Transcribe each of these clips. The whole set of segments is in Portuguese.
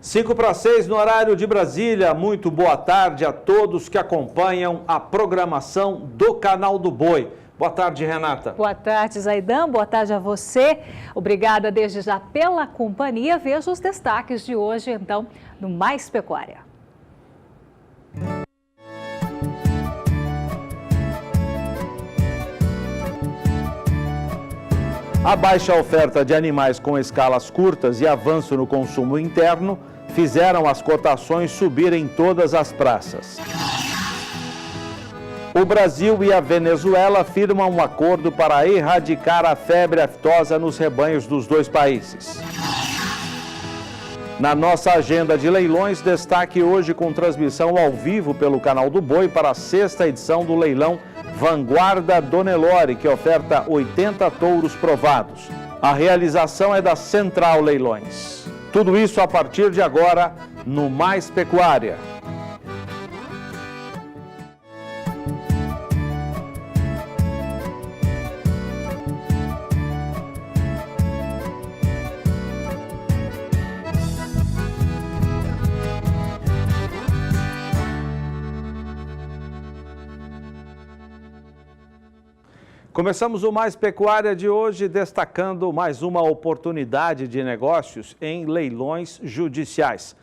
5:06 no horário de Brasília. Muito boa tarde a todos que acompanham a programação do Canal do Boi. Boa tarde, Renata. Boa tarde, Zaidan. Boa tarde a você. Obrigada desde já pela companhia. Veja os destaques de hoje, então, no Mais Pecuária. A baixa oferta de animais com escalas curtas e avanço no consumo interno fizeram as cotações subir em todas as praças. O Brasil e a Venezuela firmam um acordo para erradicar a febre aftosa nos rebanhos dos dois países. Na nossa agenda de leilões, destaque hoje com transmissão ao vivo pelo Canal do Boi para a 6ª edição do leilão Vanguarda do Nelore, que oferta 80 touros provados. A realização é da Central Leilões. Tudo isso a partir de agora no Mais Pecuária. Começamos o Mais Pecuária de hoje destacando mais uma oportunidade de negócios em leilões judiciais.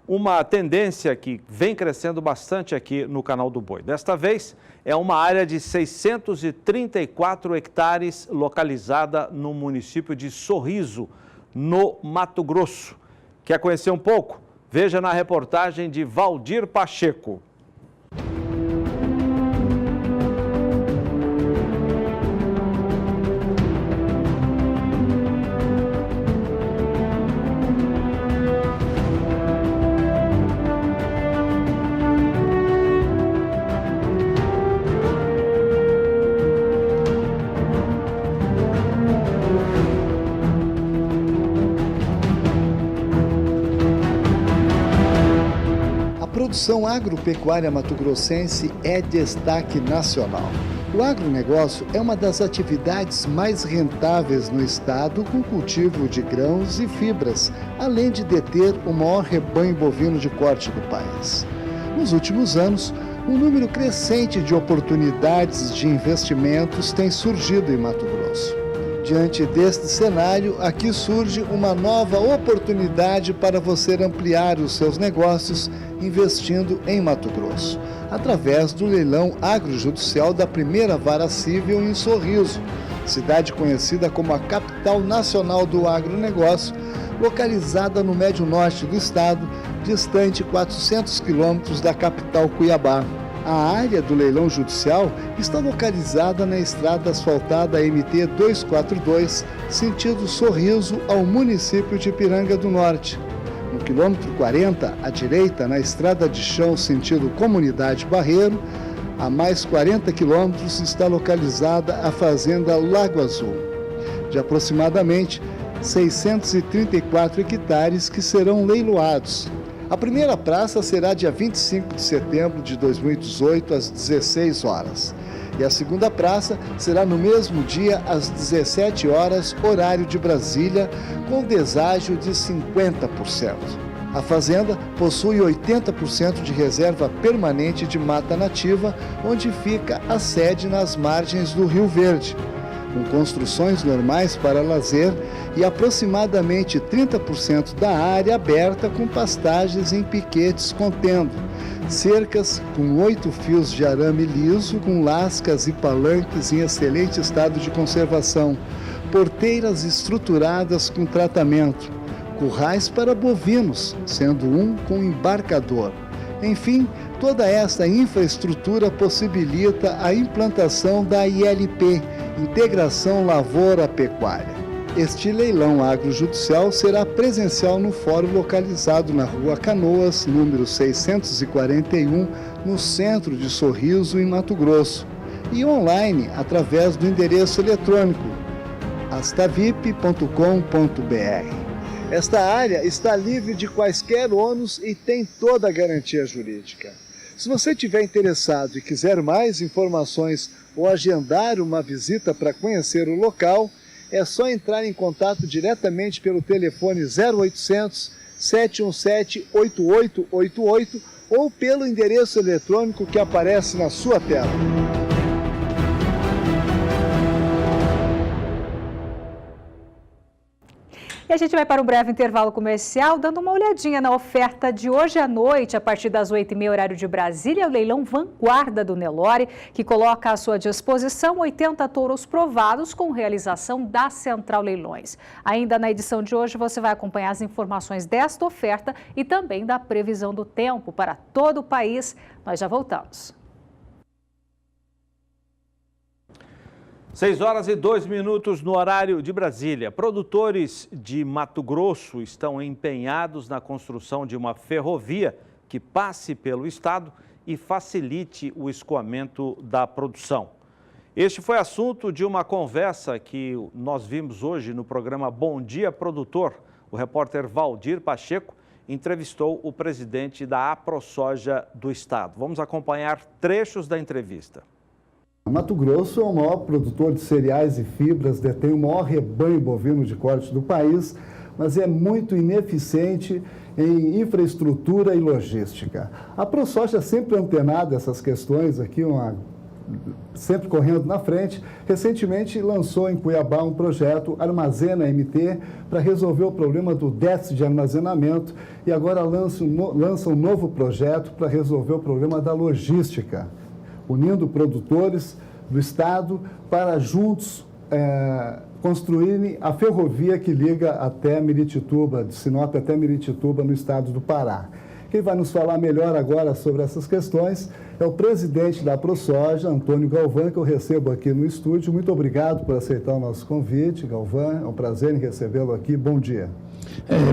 Uma tendência que vem crescendo bastante aqui no Canal do Boi. Desta vez é uma área de 634 hectares localizada no município de Sorriso, no Mato Grosso. Quer conhecer um pouco? Veja na reportagem de Valdir Pacheco. A produção agropecuária mato-grossense é destaque nacional. O agronegócio é uma das atividades mais rentáveis no estado, com cultivo de grãos e fibras, além de deter o maior rebanho bovino de corte do país. Nos últimos anos, um número crescente de oportunidades de investimentos tem surgido em Mato Grosso. Diante deste cenário, aqui surge uma nova oportunidade para você ampliar os seus negócios investindo em Mato Grosso, através do leilão agrojudicial da primeira vara civil em Sorriso, cidade conhecida como a capital nacional do agronegócio, localizada no médio norte do estado, distante 400 quilômetros da capital Cuiabá. A área do leilão judicial está localizada na estrada asfaltada MT 242, sentido Sorriso ao município de Ipiranga do Norte. No quilômetro 40, à direita, na estrada de chão sentido Comunidade Barreiro, a mais 40 quilômetros está localizada a fazenda Lago Azul, de aproximadamente 634 hectares que serão leiloados. A primeira praça será dia 25 de setembro de 2018, às 16 horas. E a segunda praça será no mesmo dia, às 17 horas, horário de Brasília, com deságio de 50%. A fazenda possui 80% de reserva permanente de mata nativa, onde fica a sede nas margens do Rio Verde, com construções normais para lazer e aproximadamente 30% da área aberta com pastagens em piquetes contendo cercas com 8 fios de arame liso com lascas e palanques em excelente estado de conservação, porteiras estruturadas com tratamento, currais para bovinos, sendo um com embarcador. Enfim, toda esta infraestrutura possibilita a implantação da ILP, Integração Lavoura-Pecuária. Este leilão agrojudicial será presencial no fórum localizado na Rua Canoas, número 641, no centro de Sorriso, em Mato Grosso, e online através do endereço eletrônico astavip.com.br. Esta área está livre de quaisquer ônus e tem toda a garantia jurídica. Se você estiver interessado e quiser mais informações ou agendar uma visita para conhecer o local, é só entrar em contato diretamente pelo telefone 0800 717-8888 ou pelo endereço eletrônico que aparece na sua tela. E a gente vai para um breve intervalo comercial, dando uma olhadinha na oferta de hoje à noite, a partir das 8h30, horário de Brasília, o leilão Vanguarda do Nelore, que coloca à sua disposição 80 touros provados com realização da Central Leilões. Ainda na edição de hoje, você vai acompanhar as informações desta oferta e também da previsão do tempo para todo o país. Nós já voltamos. 6h02 no horário de Brasília. Produtores de Mato Grosso estão empenhados na construção de uma ferrovia que passe pelo estado e facilite o escoamento da produção. Este foi assunto de uma conversa que nós vimos hoje no programa Bom Dia Produtor. O repórter Valdir Pacheco entrevistou o presidente da AproSoja do estado. Vamos acompanhar trechos da entrevista. Mato Grosso é o maior produtor de cereais e fibras, detém o maior rebanho bovino de corte do país, mas é muito ineficiente em infraestrutura e logística. A AproSoja é sempre antenada essas questões aqui, sempre correndo na frente. Recentemente lançou em Cuiabá um projeto Armazena MT para resolver o problema do déficit de armazenamento e agora lança um novo projeto para resolver o problema da logística, unindo produtores do estado para juntos construírem a ferrovia que liga até Miritituba, de Sinop até Miritituba, no estado do Pará. Quem vai nos falar melhor agora sobre essas questões é o presidente da AproSoja, Antônio Galvão, que eu recebo aqui no estúdio. Muito obrigado por aceitar o nosso convite, Galvão. É um prazer em recebê-lo aqui. Bom dia.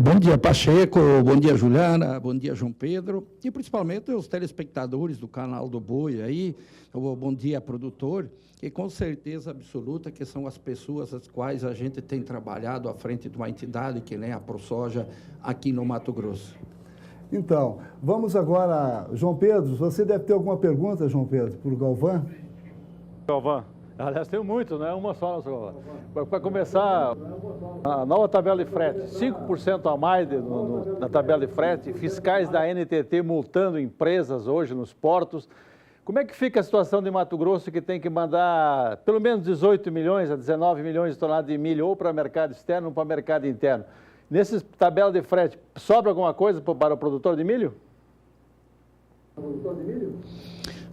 Bom dia, Pacheco, bom dia, Juliana, bom dia, João Pedro, e principalmente os telespectadores do canal do Boi aí, bom dia, produtor, que com certeza absoluta que são as pessoas as quais a gente tem trabalhado à frente de uma entidade que nem a AproSoja aqui no Mato Grosso. Então, vamos agora, João Pedro, você deve ter alguma pergunta, João Pedro, para o Galvão? Galvão. Aliás, tem muito, não é uma só. Para começar, a nova tabela de frete, 5% a mais na tabela de frete, fiscais da NTT multando empresas hoje nos portos. Como é que fica a situação de Mato Grosso, que tem que mandar pelo menos 18 milhões a 19 milhões de toneladas de milho ou para o mercado externo ou para o mercado interno? Nessa tabela de frete, sobra alguma coisa para o produtor de milho?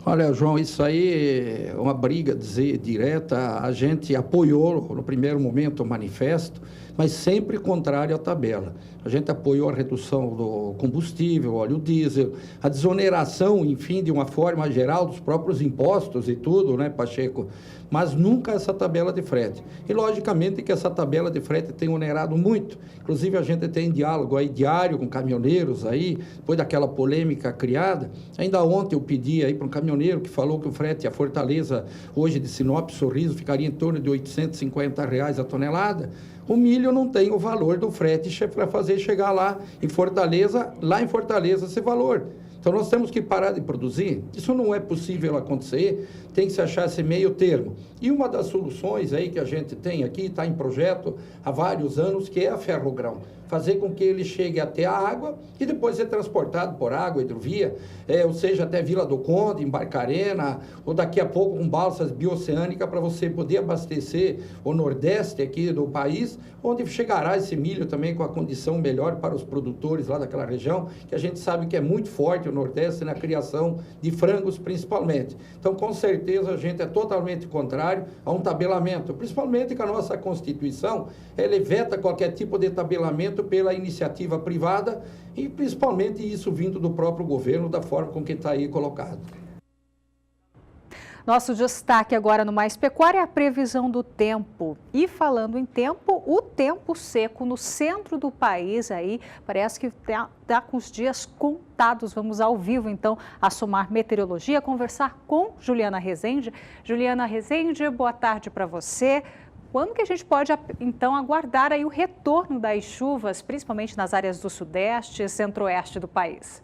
Olha, João, isso aí é uma briga direta. A gente apoiou no primeiro momento o manifesto, mas sempre contrário à tabela. A gente apoiou a redução do combustível, óleo diesel, a desoneração, enfim, de uma forma geral dos próprios impostos e tudo, né, Pacheco? Mas nunca essa tabela de frete. E, logicamente, que essa tabela de frete tem onerado muito. Inclusive, a gente tem diálogo aí diário com caminhoneiros aí, depois daquela polêmica criada. Ainda ontem eu pedi aí para um caminhoneiro que falou que o frete a Fortaleza, hoje de Sinop, Sorriso, ficaria em torno de R$ 850 a tonelada. O milho não tem o valor do frete para fazer chegar lá em Fortaleza esse valor. Então, nós temos que parar de produzir. Isso não é possível acontecer, tem que se achar esse meio termo. E uma das soluções aí que a gente tem aqui, está em projeto há vários anos, que é a ferrogrão. Fazer com que ele chegue até a água e depois ser transportado por água, hidrovia, ou seja, até Vila do Conde, em Barcarena, ou daqui a pouco com balsas bioceânicas para você poder abastecer o Nordeste aqui do país, onde chegará esse milho também com a condição melhor para os produtores lá daquela região, que a gente sabe que é muito forte o Nordeste na criação de frangos principalmente. Então, com certeza, a gente é totalmente contrário a um tabelamento, principalmente que a nossa Constituição, ela veta qualquer tipo de tabelamento pela iniciativa privada e principalmente isso vindo do próprio governo, da forma com que está aí colocado. Nosso destaque agora no Mais Pecuária é a previsão do tempo. E falando em tempo, o tempo seco no centro do país aí parece que está com os dias contados. Vamos ao vivo então a Somar Meteorologia, conversar com Juliana Rezende. Juliana Rezende, boa tarde para você. Quando que a gente pode, então, aguardar aí o retorno das chuvas, principalmente nas áreas do Sudeste e Centro-Oeste do país?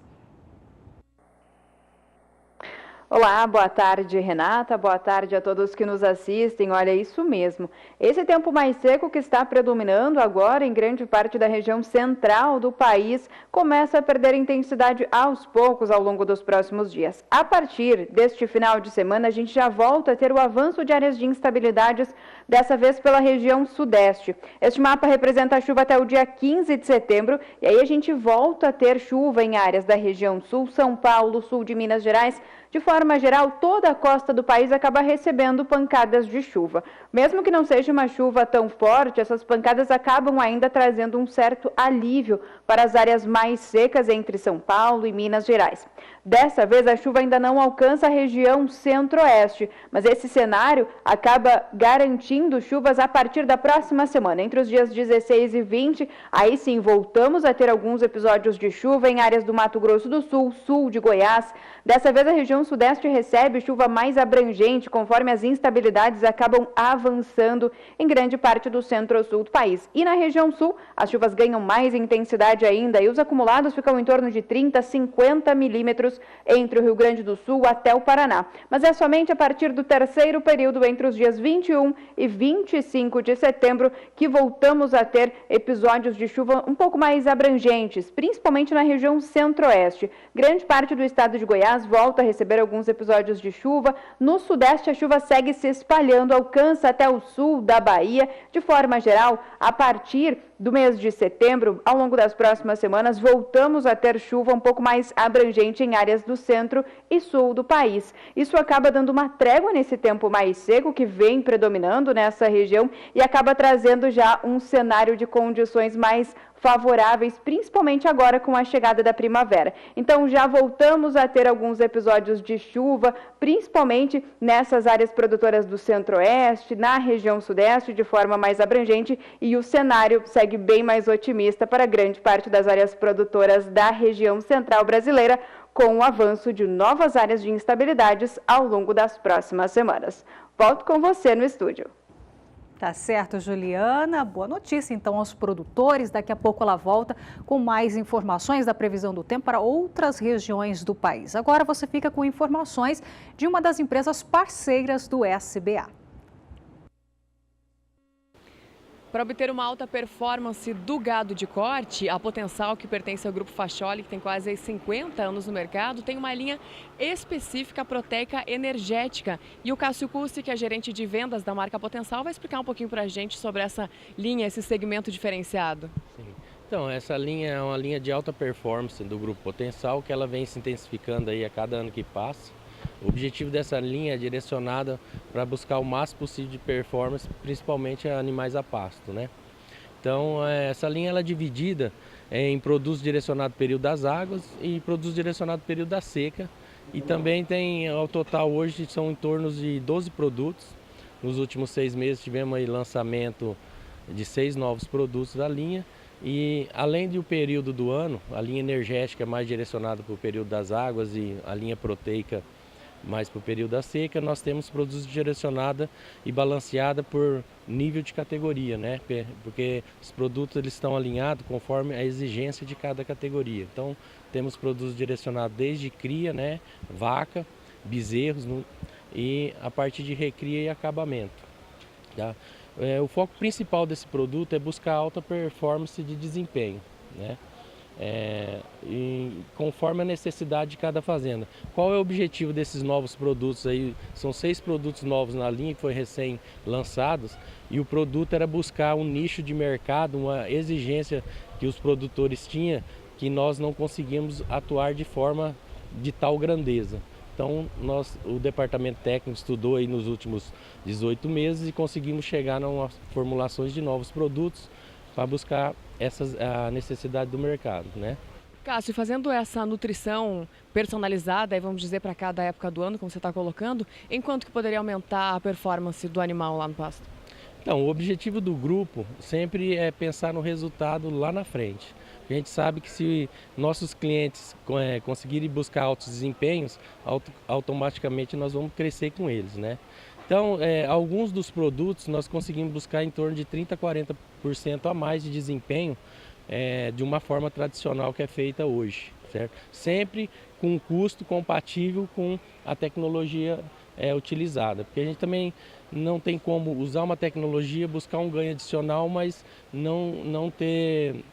Olá, boa tarde, Renata. Boa tarde a todos que nos assistem. Olha, isso mesmo. Esse tempo mais seco que está predominando agora em grande parte da região central do país começa a perder intensidade aos poucos ao longo dos próximos dias. A partir deste final de semana, a gente já volta a ter o avanço de áreas de instabilidades, dessa vez pela região sudeste. Este mapa representa a chuva até o dia 15 de setembro e aí a gente volta a ter chuva em áreas da região sul, São Paulo, sul de Minas Gerais. De forma geral, toda a costa do país acaba recebendo pancadas de chuva. Mesmo que não seja uma chuva tão forte, essas pancadas acabam ainda trazendo um certo alívio para as áreas mais secas entre São Paulo e Minas Gerais. Dessa vez, a chuva ainda não alcança a região centro-oeste, mas esse cenário acaba garantindo chuvas a partir da próxima semana. Entre os dias 16 e 20, aí sim voltamos a ter alguns episódios de chuva em áreas do Mato Grosso do Sul, sul de Goiás. Dessa vez, a região sudeste recebe chuva mais abrangente, conforme as instabilidades acabam avançando em grande parte do centro-sul do país. E na região sul, as chuvas ganham mais intensidade ainda e os acumulados ficam em torno de 30 a 50 milímetros entre o Rio Grande do Sul até o Paraná. Mas é somente a partir do terceiro período, entre os dias 21 e 25 de setembro, que voltamos a ter episódios de chuva um pouco mais abrangentes, principalmente na região centro-oeste. Grande parte do estado de Goiás volta a receber alguns episódios de chuva. No sudeste, a chuva segue se espalhando, alcança até o sul da Bahia. De forma geral, a partir do mês de setembro, ao longo das próximas semanas, voltamos a ter chuva um pouco mais abrangente em áreas do centro e sul do país. Isso acaba dando uma trégua nesse tempo mais seco que vem predominando nessa região e acaba trazendo já um cenário de condições mais favoráveis, principalmente agora com a chegada da primavera. Então já voltamos a ter alguns episódios de chuva, principalmente nessas áreas produtoras do centro-oeste, na região sudeste, de forma mais abrangente, e o cenário segue bem mais otimista para grande parte das áreas produtoras da região central brasileira, com o avanço de novas áreas de instabilidades ao longo das próximas semanas. Volto com você no estúdio. Tá certo, Juliana. Boa notícia, então, aos produtores. Daqui a pouco ela volta com mais informações da previsão do tempo para outras regiões do país. Agora você fica com informações de uma das empresas parceiras do SBA. Para obter uma alta performance do gado de corte, a Potencial, que pertence ao Grupo Fascioli, que tem quase 50 anos no mercado, tem uma linha específica proteica energética. E o Cássio Custi, que é gerente de vendas da marca Potencial, vai explicar um pouquinho para a gente sobre essa linha, esse segmento diferenciado. Sim. Então, essa linha é uma linha de alta performance do Grupo Potencial, que ela vem se intensificando aí a cada ano que passa. O objetivo dessa linha é direcionada para buscar o máximo possível de performance, principalmente a animais a pasto, né? Então, essa linha ela é dividida em produtos direcionados ao período das águas e produtos direcionados ao período da seca. E também tem, ao total hoje, são em torno de 12 produtos. Nos últimos 6 meses tivemos aí lançamento de 6 novos produtos da linha. E além do período do ano, a linha energética é mais direcionada para o período das águas e a linha proteica mais para o período da seca, nós temos produtos direcionados e balanceados por nível de categoria, né? Porque os produtos eles estão alinhados conforme a exigência de cada categoria. Então, temos produtos direcionados desde cria, né? Vaca, bezerros e a parte de recria e acabamento. Tá? O foco principal desse produto é buscar alta performance de desempenho, né? E conforme a necessidade de cada fazenda. Qual é o objetivo desses novos produtos aí? São 6 produtos novos na linha que foi recém lançados e o produto era buscar um nicho de mercado, uma exigência que os produtores tinham que nós não conseguimos atuar de forma de tal grandeza. Então, o departamento técnico estudou aí nos últimos 18 meses e conseguimos chegar a formulações de novos produtos para buscar a necessidade do mercado, né? Cássio, fazendo essa nutrição personalizada, vamos dizer, para cada época do ano, como você está colocando, em quanto que poderia aumentar a performance do animal lá no pasto? Então, o objetivo do grupo sempre é pensar no resultado lá na frente. A gente sabe que se nossos clientes conseguirem buscar altos desempenhos, automaticamente nós vamos crescer com eles, né? Então, alguns dos produtos nós conseguimos buscar em torno de 30% a 40% a mais de desempenho de uma forma tradicional que é feita hoje. certo? Sempre com um custo compatível com a tecnologia utilizada, porque a gente também não tem como usar uma tecnologia, buscar um ganho adicional, mas não ter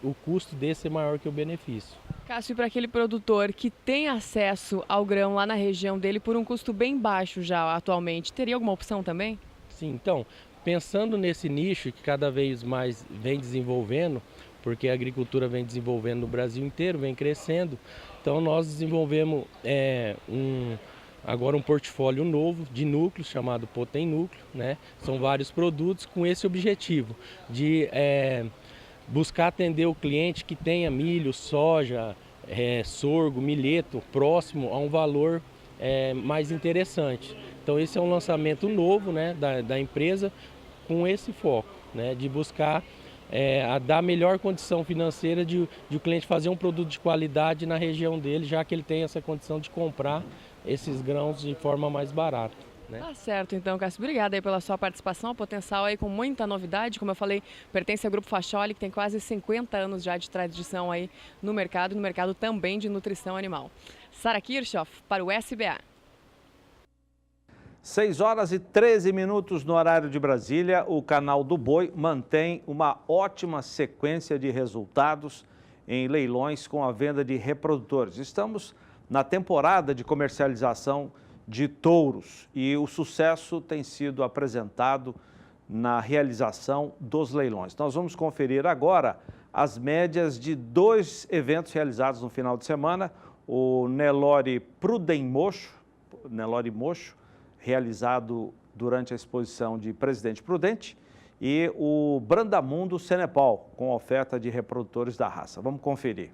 o custo desse é maior que o benefício. Cássio, para aquele produtor que tem acesso ao grão lá na região dele por um custo bem baixo já atualmente, teria alguma opção também? Sim, então, pensando nesse nicho que cada vez mais vem desenvolvendo, porque a agricultura vem desenvolvendo no Brasil inteiro, vem crescendo, então nós desenvolvemos agora um portfólio novo de núcleos chamado Potem Núcleo, né? São vários produtos com esse objetivo de buscar atender o cliente que tenha milho, soja, sorgo, milheto próximo a um valor mais interessante. Então esse é um lançamento novo, né, da empresa com esse foco, né, de buscar a dar a melhor condição financeira de o cliente fazer um produto de qualidade na região dele, já que ele tem essa condição de comprar esses grãos de forma mais barata. Né? Tá certo, então, Cássio, obrigada aí pela sua participação, a Potencial aí com muita novidade, como eu falei, pertence ao Grupo Facholi, que tem quase 50 anos já de tradição aí no mercado também de nutrição animal. Sara Kirchhoff, para o SBA. 6 horas e 13 minutos no horário de Brasília, o Canal do Boi mantém uma ótima sequência de resultados em leilões com a venda de reprodutores. Estamos na temporada de comercialização de touros e o sucesso tem sido apresentado na realização dos leilões. Nós vamos conferir agora as médias de 2 eventos realizados no final de semana, o Nelore Mocho, realizado durante a exposição de Presidente Prudente, e o Brandamundo Cenepal, com oferta de reprodutores da raça. Vamos conferir.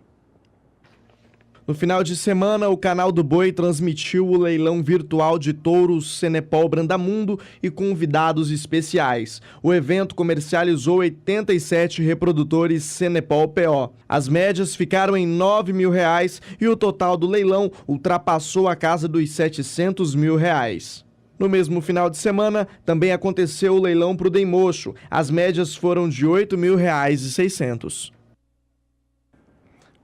No final de semana, o Canal do Boi transmitiu o leilão virtual de touros Cenepal Brandamundo e convidados especiais. O evento comercializou 87 reprodutores Cenepal PO. As médias ficaram em R$ 9.000 e o total do leilão ultrapassou a casa dos R$ 700 mil. No mesmo final de semana, também aconteceu o leilão Prudem Mocho. As médias foram de R$ 8.600.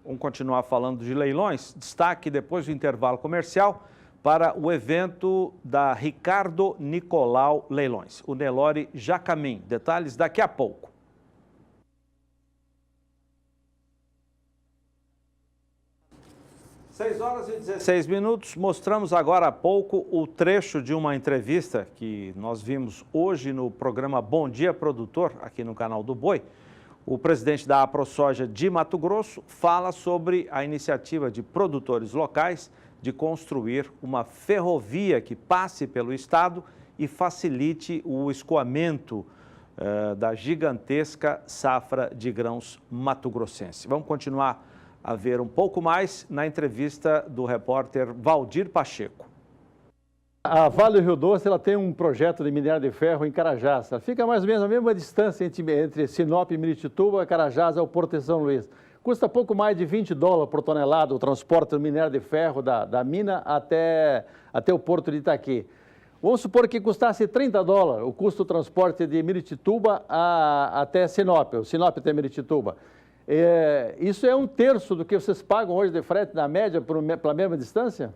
Vamos continuar falando de leilões. Destaque depois do intervalo comercial para o evento da Ricardo Nicolau Leilões, o Nelore Jacamim. Detalhes daqui a pouco. 6 horas e 16 minutos. Mostramos agora há pouco o trecho de uma entrevista que nós vimos hoje no programa Bom Dia Produtor, aqui no Canal do Boi. O presidente da AproSoja de Mato Grosso fala sobre a iniciativa de produtores locais de construir uma ferrovia que passe pelo estado e facilite o escoamento da gigantesca safra de grãos mato-grossense. Vamos continuar a ver um pouco mais na entrevista do repórter Valdir Pacheco. A Vale do Rio Doce ela tem um projeto de minério de ferro em Carajás. Ela fica mais ou menos a mesma distância entre Sinop e Miritituba, Carajás ao Porto de São Luís. Custa pouco mais de $20 por tonelada o transporte do minério de ferro da mina até o Porto de Itaqui. Vamos supor que custasse $30 o custo do transporte de Miritituba até Sinop, o Sinop até Miritituba. Isso é 1/3 do que vocês pagam hoje de frete, na média, pela mesma distância?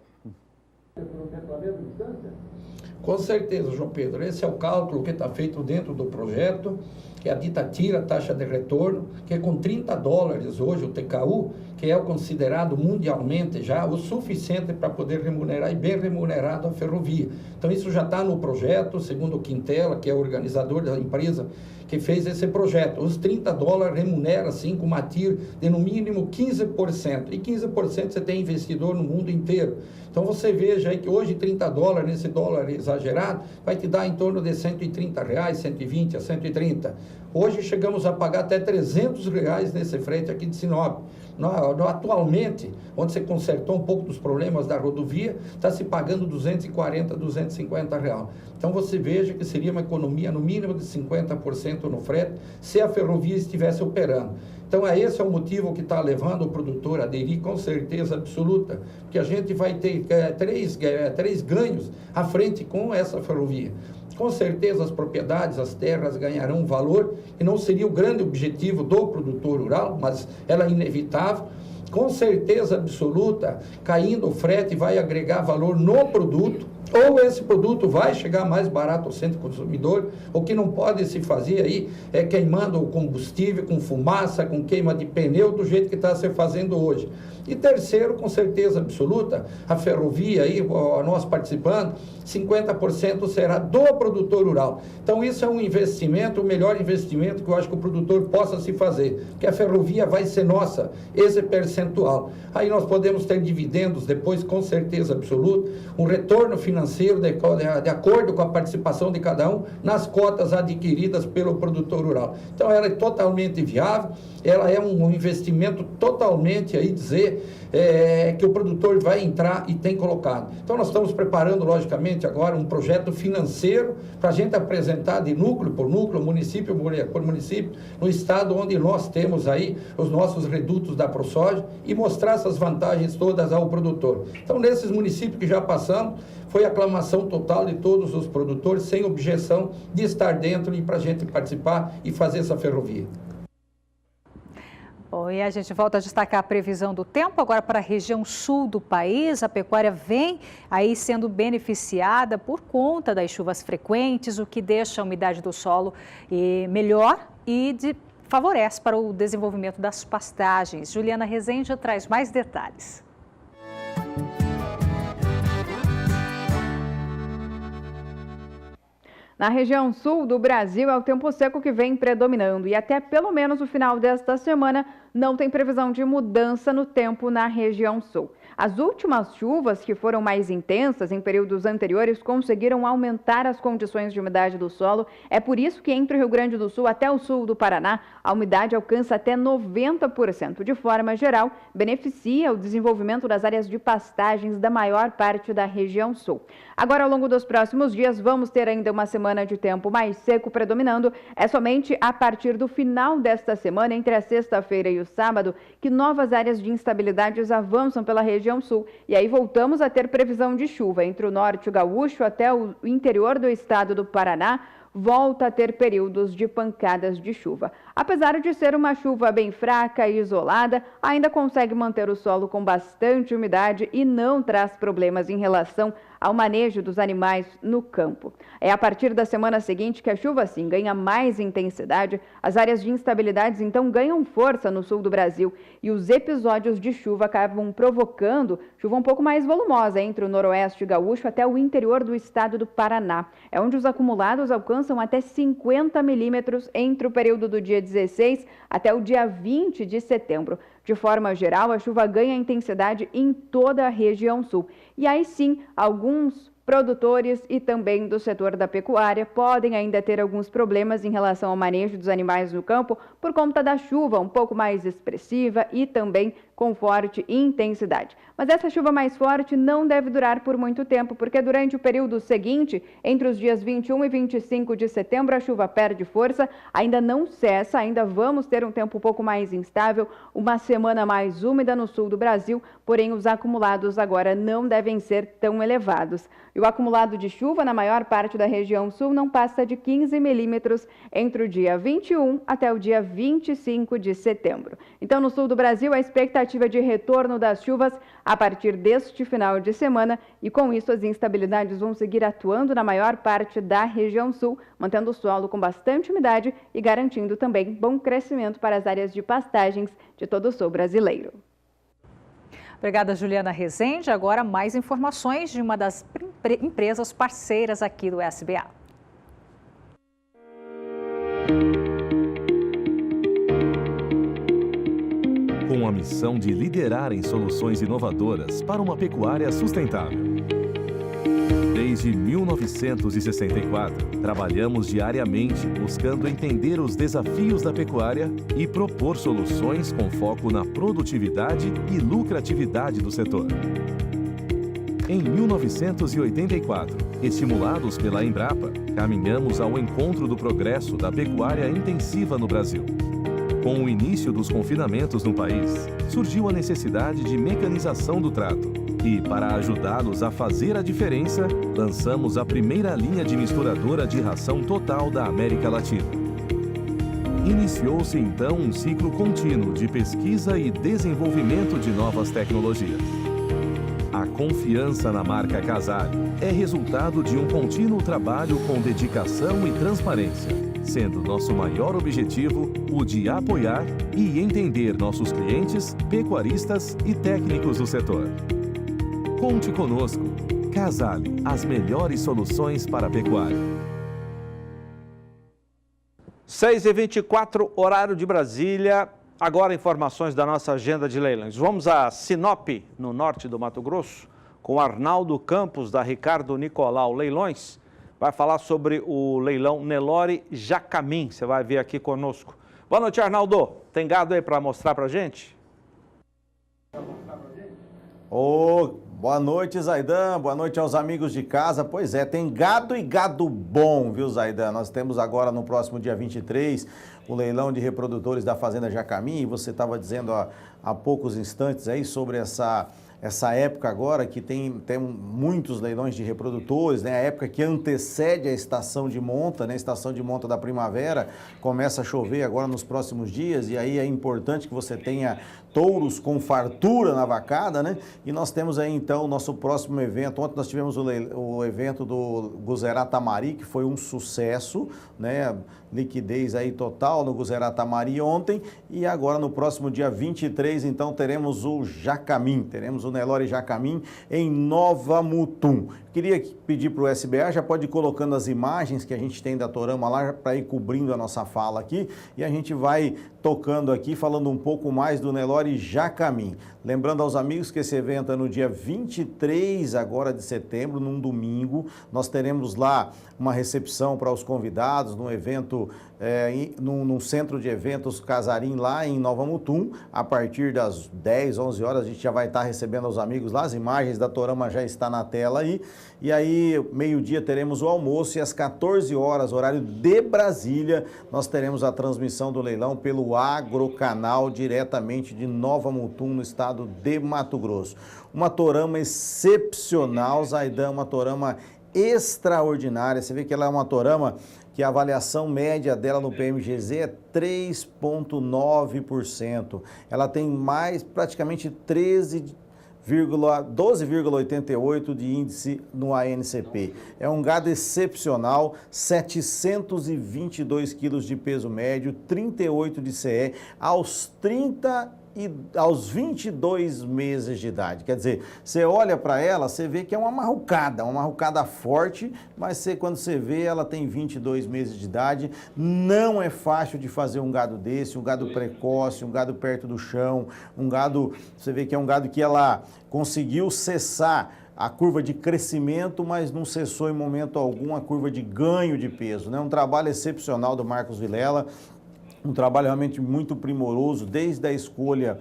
Com certeza, João Pedro. Esse é o cálculo que está feito dentro do projeto, que a dita tira, taxa de retorno, que é com $30 hoje o TKU, que é o considerado mundialmente já o suficiente para poder remunerar e bem remunerado a ferrovia. Então isso já está no projeto, segundo o Quintela, que é o organizador da empresa que fez esse projeto. Os $30 remunera, sim, com uma TIR de no mínimo 15%. E 15% você tem investidor no mundo inteiro. Então você veja aí que hoje $30, nesse dólar exagerado, vai te dar em torno de R$130, 120 a 130. Hoje chegamos a pagar até R$300 nesse frete aqui de Sinop. Atualmente, onde você consertou um pouco dos problemas da rodovia, está se pagando R$240, R$250. Então você veja que seria uma economia no mínimo de 50% no frete, se a ferrovia estivesse operando. Então esse é o motivo que está levando o produtor a aderir com certeza absoluta, porque a gente vai ter três ganhos à frente com essa ferrovia. Com certeza as propriedades, as terras ganharão valor, e não seria o grande objetivo do produtor rural, mas ela é inevitável. com certeza absoluta, caindo o frete vai agregar valor no produto, ou esse produto vai chegar mais barato ao centro consumidor. O que não pode se fazer aí é queimando o combustível com fumaça, com queima de pneu, do jeito que está se fazendo hoje. E terceiro, com certeza absoluta, a ferrovia aí, nós participando, 50% será do produtor rural. Então isso é um investimento, o melhor investimento que eu acho que o produtor possa se fazer, que a ferrovia vai ser nossa, esse percentual. Aí nós podemos ter dividendos depois, com certeza absoluta, um retorno financeiro de acordo com a participação de cada um nas cotas adquiridas pelo produtor rural. Então ela é totalmente viável, ela é um investimento totalmente, aí dizer, que o produtor vai entrar e tem colocado. Então nós estamos preparando, logicamente, agora um projeto financeiro para a gente apresentar de núcleo por núcleo, município por município, no estado onde nós temos aí os nossos redutos da ProSoja e mostrar essas vantagens todas ao produtor. Então nesses municípios que já passamos, foi aclamação total de todos os produtores, sem objeção de estar dentro e para a gente participar e fazer essa ferrovia. Bom, e a gente volta a destacar a previsão do tempo agora para a região sul do país. A pecuária vem aí sendo beneficiada por conta das chuvas frequentes, o que deixa a umidade do solo melhor e favorece para o desenvolvimento das pastagens. Juliana Rezende traz mais detalhes. Na região sul do Brasil, é o tempo seco que vem predominando e até pelo menos o final desta semana não tem previsão de mudança no tempo na região sul. As últimas chuvas, que foram mais intensas em períodos anteriores, conseguiram aumentar as condições de umidade do solo. É por isso que entre o Rio Grande do Sul até o sul do Paraná, a umidade alcança até 90%. De forma geral, beneficia o desenvolvimento das áreas de pastagens da maior parte da região sul. Agora, ao longo dos próximos dias, vamos ter ainda uma semana de tempo mais seco predominando. É somente a partir do final desta semana, entre a sexta-feira e o sábado, que novas áreas de instabilidades avançam pela região sul. E aí voltamos a ter previsão de chuva entre o norte gaúcho até o interior do estado do Paraná. Volta a ter períodos de pancadas de chuva. Apesar de ser uma chuva bem fraca e isolada, ainda consegue manter o solo com bastante umidade e não traz problemas em relação ao manejo dos animais no campo. É a partir da semana seguinte que a chuva, sim, ganha mais intensidade. As áreas de instabilidades, então, ganham força no sul do Brasil e os episódios de chuva acabam provocando chuva um pouco mais volumosa entre o noroeste gaúcho até o interior do estado do Paraná. É onde os acumulados alcançam até 50 milímetros entre o período do dia 16 até o dia 20 de setembro. De forma geral, a chuva ganha intensidade em toda a região sul. E aí sim, alguns produtores e também do setor da pecuária podem ainda ter alguns problemas em relação ao manejo dos animais no campo por conta da chuva um pouco mais expressiva e também com forte intensidade. Mas essa chuva mais forte não deve durar por muito tempo, porque durante o período seguinte, entre os dias 21 e 25 de setembro, a chuva perde força, ainda não cessa, ainda vamos ter um tempo um pouco mais instável, uma semana mais úmida no sul do Brasil, porém os acumulados agora não devem ser tão elevados. E o acumulado de chuva na maior parte da região sul não passa de 15 milímetros entre o dia 21 até o dia 25 de setembro. Então, no sul do Brasil, a expectativa de retorno das chuvas a partir deste final de semana e, com isso, as instabilidades vão seguir atuando na maior parte da região sul, mantendo o solo com bastante umidade e garantindo também bom crescimento para as áreas de pastagens de todo o sul brasileiro. Obrigada, Juliana Rezende. Agora, mais informações de uma das empresas parceiras aqui do SBA. Com a missão de liderar em soluções inovadoras para uma pecuária sustentável. Desde 1964, trabalhamos diariamente buscando entender os desafios da pecuária e propor soluções com foco na produtividade e lucratividade do setor. Em 1984, estimulados pela Embrapa, caminhamos ao encontro do progresso da pecuária intensiva no Brasil. Com o início dos confinamentos no país, surgiu a necessidade de mecanização do trato. E, para ajudá-los a fazer a diferença, lançamos a primeira linha de misturadora de ração total da América Latina. Iniciou-se então um ciclo contínuo de pesquisa e desenvolvimento de novas tecnologias. A confiança na marca Casale é resultado de um contínuo trabalho com dedicação e transparência, sendo nosso maior objetivo o de apoiar e entender nossos clientes, pecuaristas e técnicos do setor. Conte conosco. Casale, as melhores soluções para a pecuária. 6h24, horário de Brasília. Agora informações da nossa agenda de leilões. Vamos a Sinop, no norte do Mato Grosso, com Arnaldo Campos, da Ricardo Nicolau Leilões. Vai falar sobre o leilão Nelore Jacamim. Você vai ver aqui conosco. Boa noite, Arnaldo. Tem gado aí para mostrar para a gente? Boa noite, Zaidan. Boa noite aos amigos de casa. Pois é, tem gado e gado bom, viu, Zaidan? Nós temos agora, no próximo dia 23, o leilão de reprodutores da Fazenda Jacamim. E você estava dizendo há poucos instantes aí sobre essa época agora que tem muitos leilões de reprodutores, né? A época que antecede a estação de monta, né? A estação de monta da primavera, começa a chover agora nos próximos dias, e aí é importante que você tenha touros com fartura na vacada, né? E nós temos aí então o nosso próximo evento. Ontem nós tivemos o evento do Guzerá Tamari, que foi um sucesso, né? Liquidez aí total no Guzerá Tamari ontem, e agora no próximo dia 23, então teremos o Jacamim, teremos o Nelore Jacamim em Nova Mutum. Queria pedir para o SBA, já pode ir colocando as imagens que a gente tem da Torama lá para ir cobrindo a nossa fala aqui, e a gente vai tocando aqui, falando um pouco mais do Nelore Jacamim. Lembrando aos amigos que esse evento é no dia 23 agora de setembro, num domingo. Nós teremos lá uma recepção para os convidados, num evento, num centro de eventos Casarim lá em Nova Mutum. A partir das 10, 11 horas a gente já vai estar recebendo os amigos lá. As imagens da Torama já estão na tela aí. E aí, meio-dia teremos o almoço, e às 14 horas, horário de Brasília, nós teremos a transmissão do leilão pelo Agrocanal, diretamente de Nova Mutum, no estado de Mato Grosso. Uma torama excepcional, Zaidan, uma torama extraordinária. Você vê que ela é uma torama que a avaliação média dela no PMGZ é 3,9%. Ela tem praticamente 12,88 de índice no ANCP. É um gado excepcional, 722 quilos de peso médio, 38 de CE, aos 22 meses de idade. Quer dizer, você olha para ela, você vê que é uma marrucada forte, mas quando você vê, ela tem 22 meses de idade. Não é fácil de fazer um gado desse, um gado precoce, um gado perto do chão, um gado, você vê que é um gado que ela conseguiu cessar a curva de crescimento, mas não cessou em momento algum a curva de ganho de peso, né? Um trabalho excepcional do Marcos Vilela, um trabalho realmente muito primoroso, desde a escolha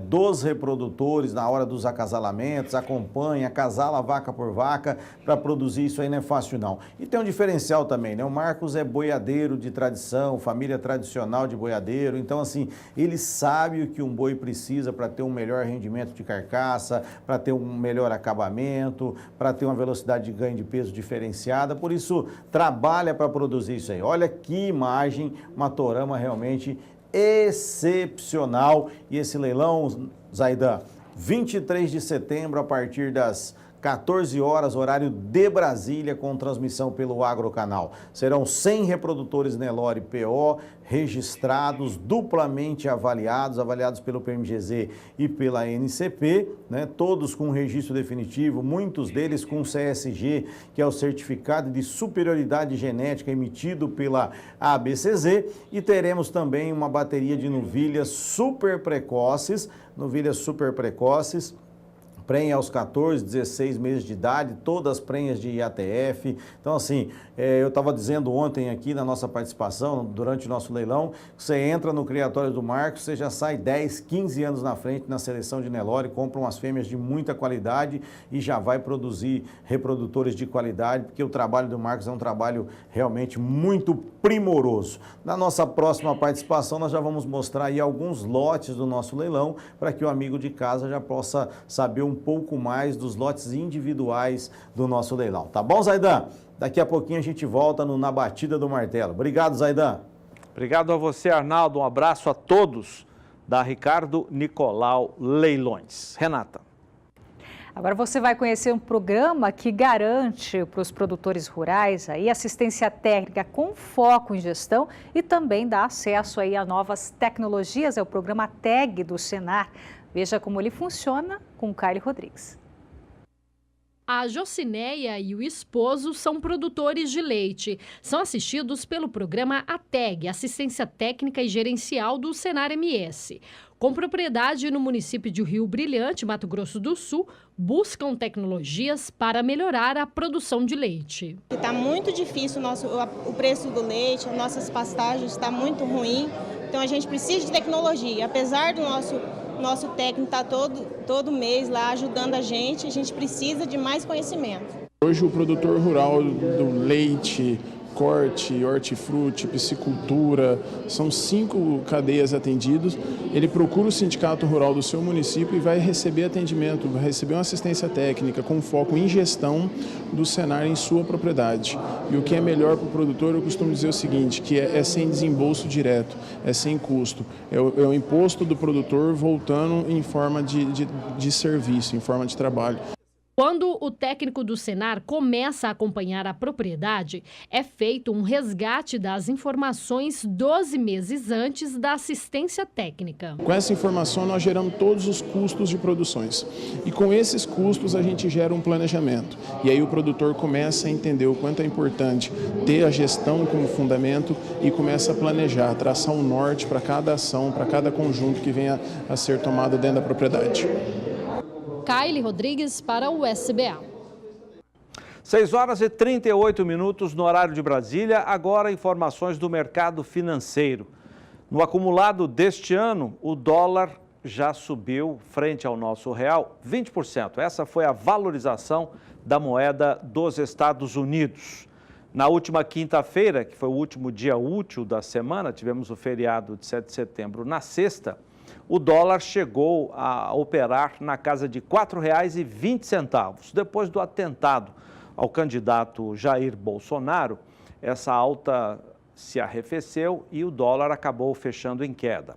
dos reprodutores na hora dos acasalamentos, acompanha, acasala vaca por vaca, para produzir isso aí não é fácil não. E tem um diferencial também, né? O Marcos é boiadeiro de tradição, família tradicional de boiadeiro, então assim, ele sabe o que um boi precisa para ter um melhor rendimento de carcaça, para ter um melhor acabamento, para ter uma velocidade de ganho de peso diferenciada, por isso trabalha para produzir isso aí. Olha que imagem, uma torama realmente excepcional. E esse leilão, Zaidan, 23 de setembro, a partir das 14 horas, horário de Brasília, com transmissão pelo Agrocanal. Serão 100 reprodutores Nelore PO registrados, duplamente avaliados pelo PMGZ e pela ANCP, né? Todos com registro definitivo, muitos deles com CSG, que é o Certificado de Superioridade Genética emitido pela ABCZ, e teremos também uma bateria de novilhas super precoces, prenha aos 14, 16 meses de idade, todas prenhas de IATF. Então, assim, eu estava dizendo ontem aqui na nossa participação, durante o nosso leilão, você entra no criatório do Marcos, você já sai 10, 15 anos na frente na seleção de Nelore, compra umas fêmeas de muita qualidade e já vai produzir reprodutores de qualidade, porque o trabalho do Marcos é um trabalho realmente muito primoroso. Na nossa próxima participação, nós já vamos mostrar aí alguns lotes do nosso leilão, para que o amigo de casa já possa saber um pouco mais dos lotes individuais do nosso leilão. Tá bom, Zaidan? Daqui a pouquinho a gente volta Na Batida do Martelo. Obrigado, Zaidan. Obrigado a você, Arnaldo. Um abraço a todos da Ricardo Nicolau Leilões. Renata. Agora você vai conhecer um programa que garante para os produtores rurais aí assistência técnica com foco em gestão e também dá acesso aí a novas tecnologias. É o programa TEG do Senar. Veja como ele funciona com o Caio Rodrigues. A Jocineia e o esposo são produtores de leite. São assistidos pelo programa ATEG, Assistência Técnica e Gerencial do Senar MS. Com propriedade no município de Rio Brilhante, Mato Grosso do Sul, buscam tecnologias para melhorar a produção de leite. Está muito difícil o preço do leite, as nossas pastagens está muito ruim, então a gente precisa de tecnologia. Apesar do nosso técnico estar todo mês lá ajudando a gente precisa de mais conhecimento. Hoje o produtor rural do leite, corte, hortifruti, piscicultura, são 5 cadeias atendidos. Ele procura o sindicato rural do seu município e vai receber atendimento, vai receber uma assistência técnica com foco em gestão do Senar em sua propriedade. E o que é melhor para o produtor, eu costumo dizer o seguinte, que é sem desembolso direto, é sem custo. É o imposto do produtor voltando em forma de serviço, em forma de trabalho. Quando o técnico do Senar começa a acompanhar a propriedade, é feito um resgate das informações 12 meses antes da assistência técnica. Com essa informação, nós geramos todos os custos de produções. E com esses custos, a gente gera um planejamento. E aí o produtor começa a entender o quanto é importante ter a gestão como fundamento e começa a planejar, traçar um norte para cada ação, para cada conjunto que venha a ser tomado dentro da propriedade. Kaile Rodrigues para o SBA. 6 horas e 38 minutos no horário de Brasília. Agora informações do mercado financeiro. No acumulado deste ano, o dólar já subiu frente ao nosso real 20%. Essa foi a valorização da moeda dos Estados Unidos. Na última quinta-feira, que foi o último dia útil da semana, tivemos o feriado de 7 de setembro na sexta, o dólar chegou a operar na casa de R$ 4,20. Depois do atentado ao candidato Jair Bolsonaro, essa alta se arrefeceu e o dólar acabou fechando em queda.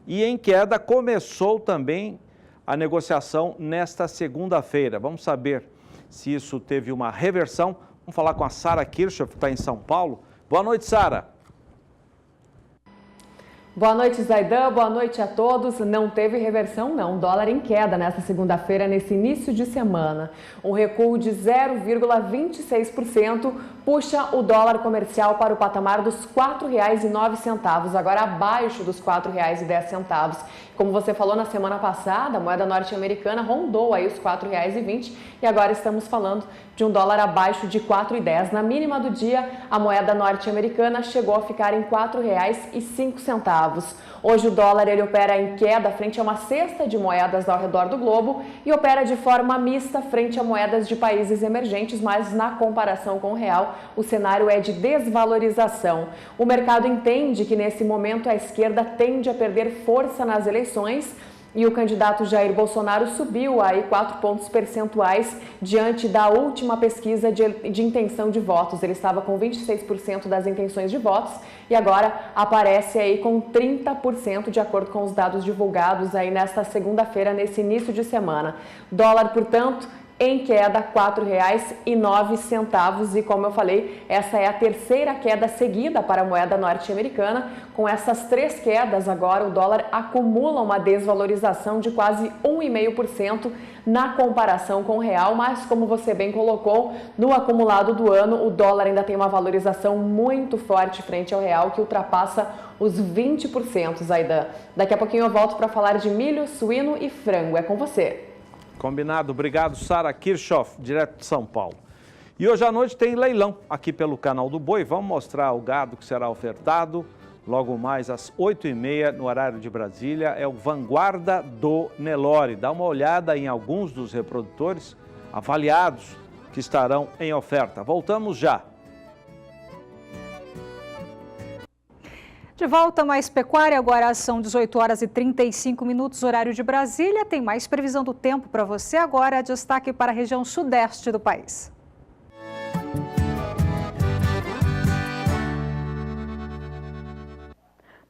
E em queda começou também a negociação nesta segunda-feira. Vamos saber se isso teve uma reversão. Vamos falar com a Sara Kirchhoff, que está em São Paulo. Boa noite, Sara. Boa noite, Zaidan. Boa noite a todos. Não teve reversão, não. Dólar em queda nesta segunda-feira, nesse início de semana. Um recuo de 0,26% puxa o dólar comercial para o patamar dos R$ 4,09, agora abaixo dos R$ 4,10. Como você falou na semana passada, a moeda norte-americana rondou aí os R$ 4,20 e agora estamos falando de um dólar abaixo de R$ 4,10. Na mínima do dia, a moeda norte-americana chegou a ficar em R$ 4,05. Hoje o dólar ele opera em queda frente a uma cesta de moedas ao redor do globo e opera de forma mista frente a moedas de países emergentes, mas na comparação com o real, o cenário é de desvalorização. O mercado entende que nesse momento a esquerda tende a perder força nas eleições e o candidato Jair Bolsonaro subiu aí 4 pontos percentuais diante da última pesquisa de intenção de votos. Ele estava com 26% das intenções de votos e agora aparece aí com 30% de acordo com os dados divulgados aí nesta segunda-feira, nesse início de semana. Dólar, portanto, em queda, R$ 4,09 e, como eu falei, essa é a terceira queda seguida para a moeda norte-americana. Com essas 3 quedas, agora o dólar acumula uma desvalorização de quase 1,5% na comparação com o real, mas como você bem colocou, no acumulado do ano, o dólar ainda tem uma valorização muito forte frente ao real, que ultrapassa os 20%, Zaidan. Daqui a pouquinho eu volto para falar de milho, suíno e frango. É com você. Combinado. Obrigado, Sara Kirchhoff, direto de São Paulo. E hoje à noite tem leilão aqui pelo Canal do Boi. Vamos mostrar o gado que será ofertado logo mais às 8h30 no horário de Brasília. É o Vanguarda do Nelore. Dá uma olhada em alguns dos reprodutores avaliados que estarão em oferta. Voltamos já. De volta, mais pecuária, agora são 18 horas e 35 minutos, horário de Brasília. Tem mais previsão do tempo para você. Agora, destaque para a região sudeste do país.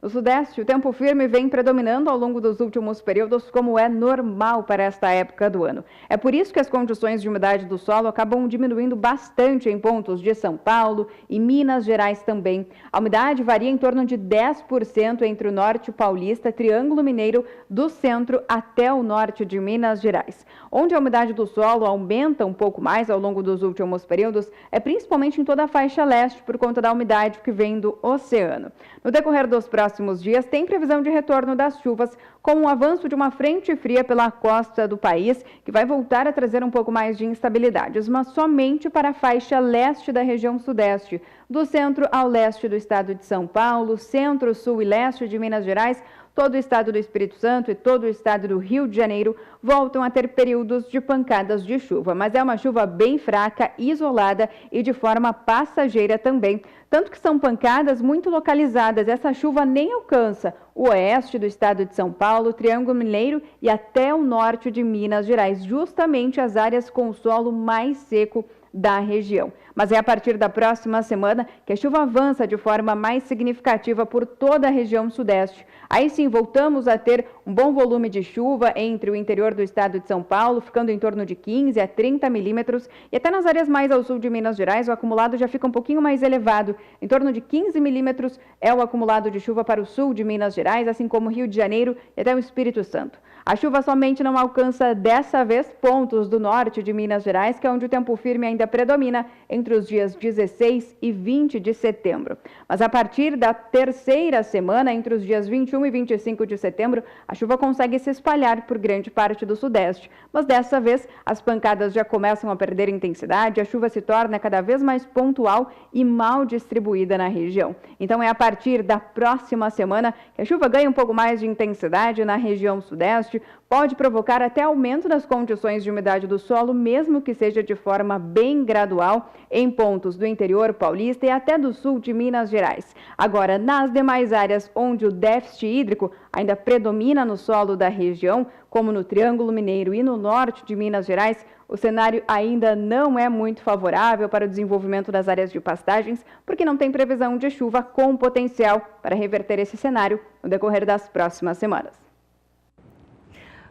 No Sudeste, o tempo firme vem predominando ao longo dos últimos períodos, como é normal para esta época do ano. É por isso que as condições de umidade do solo acabam diminuindo bastante em pontos de São Paulo e Minas Gerais também. A umidade varia em torno de 10% entre o norte paulista, Triângulo Mineiro, do centro até o norte de Minas Gerais. Onde a umidade do solo aumenta um pouco mais ao longo dos últimos períodos é principalmente em toda a faixa leste, por conta da umidade que vem do oceano. No decorrer dos próximos dias, tem previsão de retorno das chuvas, com o avanço de uma frente fria pela costa do país, que vai voltar a trazer um pouco mais de instabilidades, mas somente para a faixa leste da região sudeste, do centro ao leste do estado de São Paulo, centro, sul e leste de Minas Gerais. Todo o estado do Espírito Santo e todo o estado do Rio de Janeiro voltam a ter períodos de pancadas de chuva, mas é uma chuva bem fraca, isolada e de forma passageira também, tanto que são pancadas muito localizadas. Essa chuva nem alcança o oeste do estado de São Paulo, Triângulo Mineiro e até o norte de Minas Gerais, justamente as áreas com o solo mais seco da região. Mas é a partir da próxima semana que a chuva avança de forma mais significativa por toda a região sudeste. Aí sim, voltamos a ter um bom volume de chuva entre o interior do estado de São Paulo, ficando em torno de 15 a 30 milímetros, e até nas áreas mais ao sul de Minas Gerais, o acumulado já fica um pouquinho mais elevado. Em torno de 15 milímetros é o acumulado de chuva para o sul de Minas Gerais, assim como Rio de Janeiro e até o Espírito Santo. A chuva somente não alcança dessa vez pontos do norte de Minas Gerais, que é onde o tempo firme ainda predomina entre os dias 16 e 20 de setembro. Mas a partir da terceira semana, entre os dias 21 e 25 de setembro, a chuva consegue se espalhar por grande parte do sudeste. Mas dessa vez, as pancadas já começam a perder intensidade, a chuva se torna cada vez mais pontual e mal distribuída na região. Então é a partir da próxima semana que a chuva ganha um pouco mais de intensidade na região sudeste, pode provocar até aumento das condições de umidade do solo, mesmo que seja de forma bem gradual, em pontos do interior paulista e até do sul de Minas Gerais. Agora, nas demais áreas onde o déficit hídrico ainda predomina no solo da região, como no Triângulo Mineiro e no norte de Minas Gerais, o cenário ainda não é muito favorável para o desenvolvimento das áreas de pastagens, porque não tem previsão de chuva com potencial para reverter esse cenário no decorrer das próximas semanas.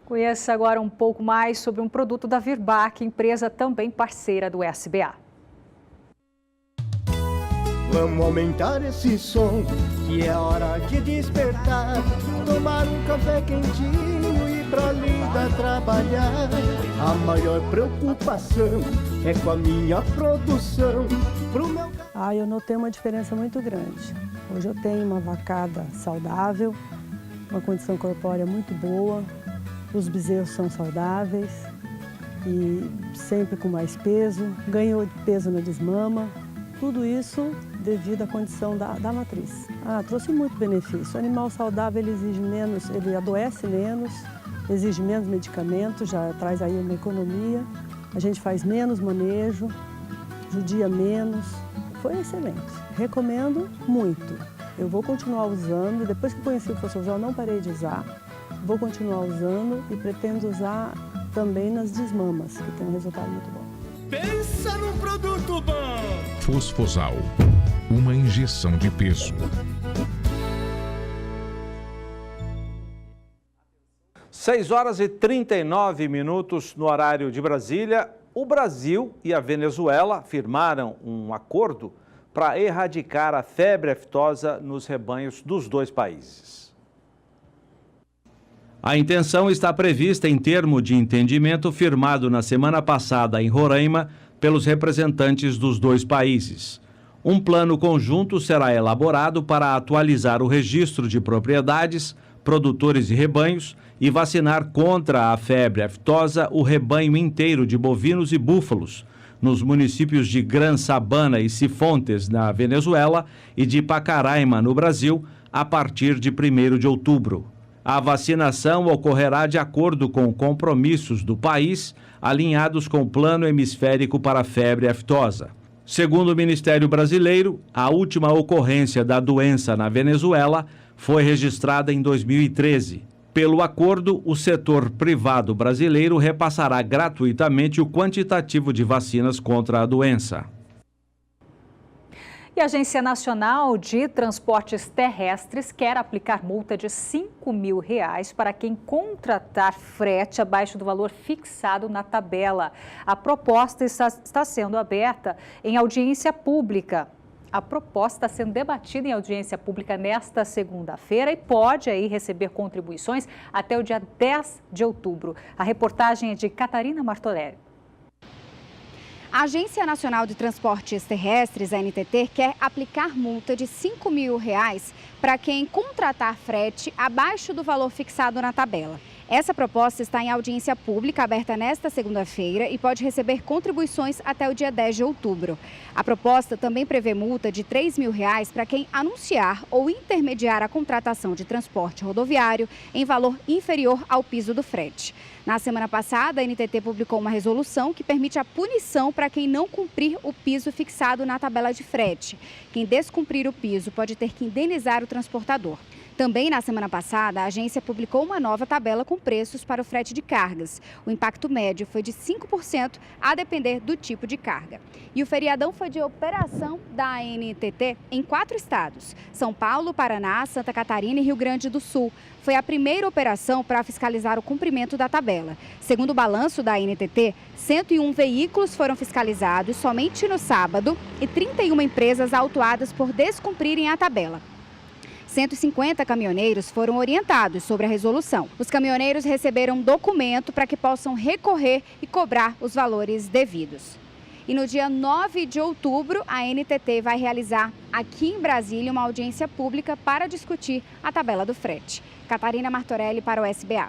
Conheça agora um pouco mais sobre um produto da Virbac, empresa também parceira do SBA. Vamos aumentar esse som, que é hora de despertar. Tomar um café quentinho e pra lida trabalhar. A maior preocupação é com a minha produção. Eu notei uma diferença muito grande. Hoje eu tenho uma vacada saudável, uma condição corpórea muito boa. Os bezerros são saudáveis e sempre com mais peso, ganhou peso na desmama, tudo isso devido à condição da matriz. Trouxe muito benefício. O animal saudável ele exige menos, ele adoece menos, exige menos medicamentos, já traz aí uma economia, a gente faz menos manejo, judia menos, foi excelente. Recomendo muito. Eu vou continuar usando, depois que conheci o Fosfosol não parei de usar. Vou continuar usando e pretendo usar também nas desmamas, que tem um resultado muito bom. Pensa num produto bom! Fosfosal, uma injeção de peso. 6h39 no horário de Brasília. O Brasil e a Venezuela firmaram um acordo para erradicar a febre aftosa nos rebanhos dos dois países. A intenção está prevista em termo de entendimento firmado na semana passada em Roraima pelos representantes dos dois países. Um plano conjunto será elaborado para atualizar o registro de propriedades, produtores e rebanhos e vacinar contra a febre aftosa o rebanho inteiro de bovinos e búfalos, nos municípios de Gran Sabana e Sifontes, na Venezuela, e de Pacaraima, no Brasil, a partir de 1º de outubro. A vacinação ocorrerá de acordo com compromissos do país, alinhados com o Plano Hemisférico para a Febre Aftosa. Segundo o Ministério Brasileiro, a última ocorrência da doença na Venezuela foi registrada em 2013. Pelo acordo, o setor privado brasileiro repassará gratuitamente o quantitativo de vacinas contra a doença. E E a Agência Nacional de Transportes Terrestres quer aplicar multa de R$5 mil para quem contratar frete abaixo do valor fixado na tabela. A proposta está sendo aberta em audiência pública. A proposta está sendo debatida em audiência pública nesta segunda-feira e pode aí receber contribuições até o dia 10 de outubro. A reportagem é de Catarina Martorelli. A Agência Nacional de Transportes Terrestres, a ANTT, quer aplicar multa de R$5 mil para quem contratar frete abaixo do valor fixado na tabela. Essa proposta está em audiência pública aberta nesta segunda-feira e pode receber contribuições até o dia 10 de outubro. A proposta também prevê multa de R$3 mil para quem anunciar ou intermediar a contratação de transporte rodoviário em valor inferior ao piso do frete. Na semana passada, a ANTT publicou uma resolução que permite a punição para quem não cumprir o piso fixado na tabela de frete. Quem descumprir o piso pode ter que indenizar o transportador. Também na semana passada, a agência publicou uma nova tabela com preços para o frete de cargas. O impacto médio foi de 5%, a depender do tipo de carga. E o feriadão foi de operação da ANTT em 4 estados: São Paulo, Paraná, Santa Catarina e Rio Grande do Sul. Foi a primeira operação para fiscalizar o cumprimento da tabela. Segundo o balanço da ANTT, 101 veículos foram fiscalizados somente no sábado e 31 empresas autuadas por descumprirem a tabela. 150 caminhoneiros foram orientados sobre a resolução. Os caminhoneiros receberam um documento para que possam recorrer e cobrar os valores devidos. E no dia 9 de outubro, a ANTT vai realizar aqui em Brasília uma audiência pública para discutir a tabela do frete. Catarina Martorelli para o SBA.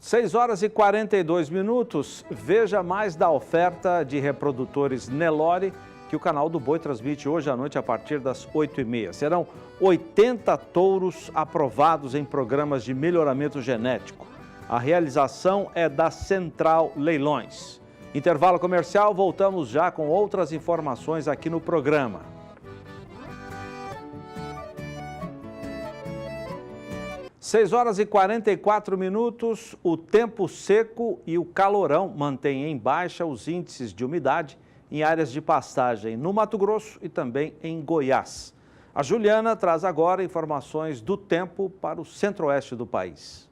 6 horas e 42 minutos. Veja mais da oferta de reprodutores Nelore que o canal do Boi transmite hoje à noite a partir das 8h30. Serão 80 touros aprovados em programas de melhoramento genético. A realização é da Central Leilões. Intervalo comercial, voltamos já com outras informações aqui no programa. Seis horas e 44 minutos, o tempo seco e o calorão mantêm em baixa os índices de umidade em áreas de pastagem no Mato Grosso e também em Goiás. A Juliana traz agora informações do tempo para o centro-oeste do país.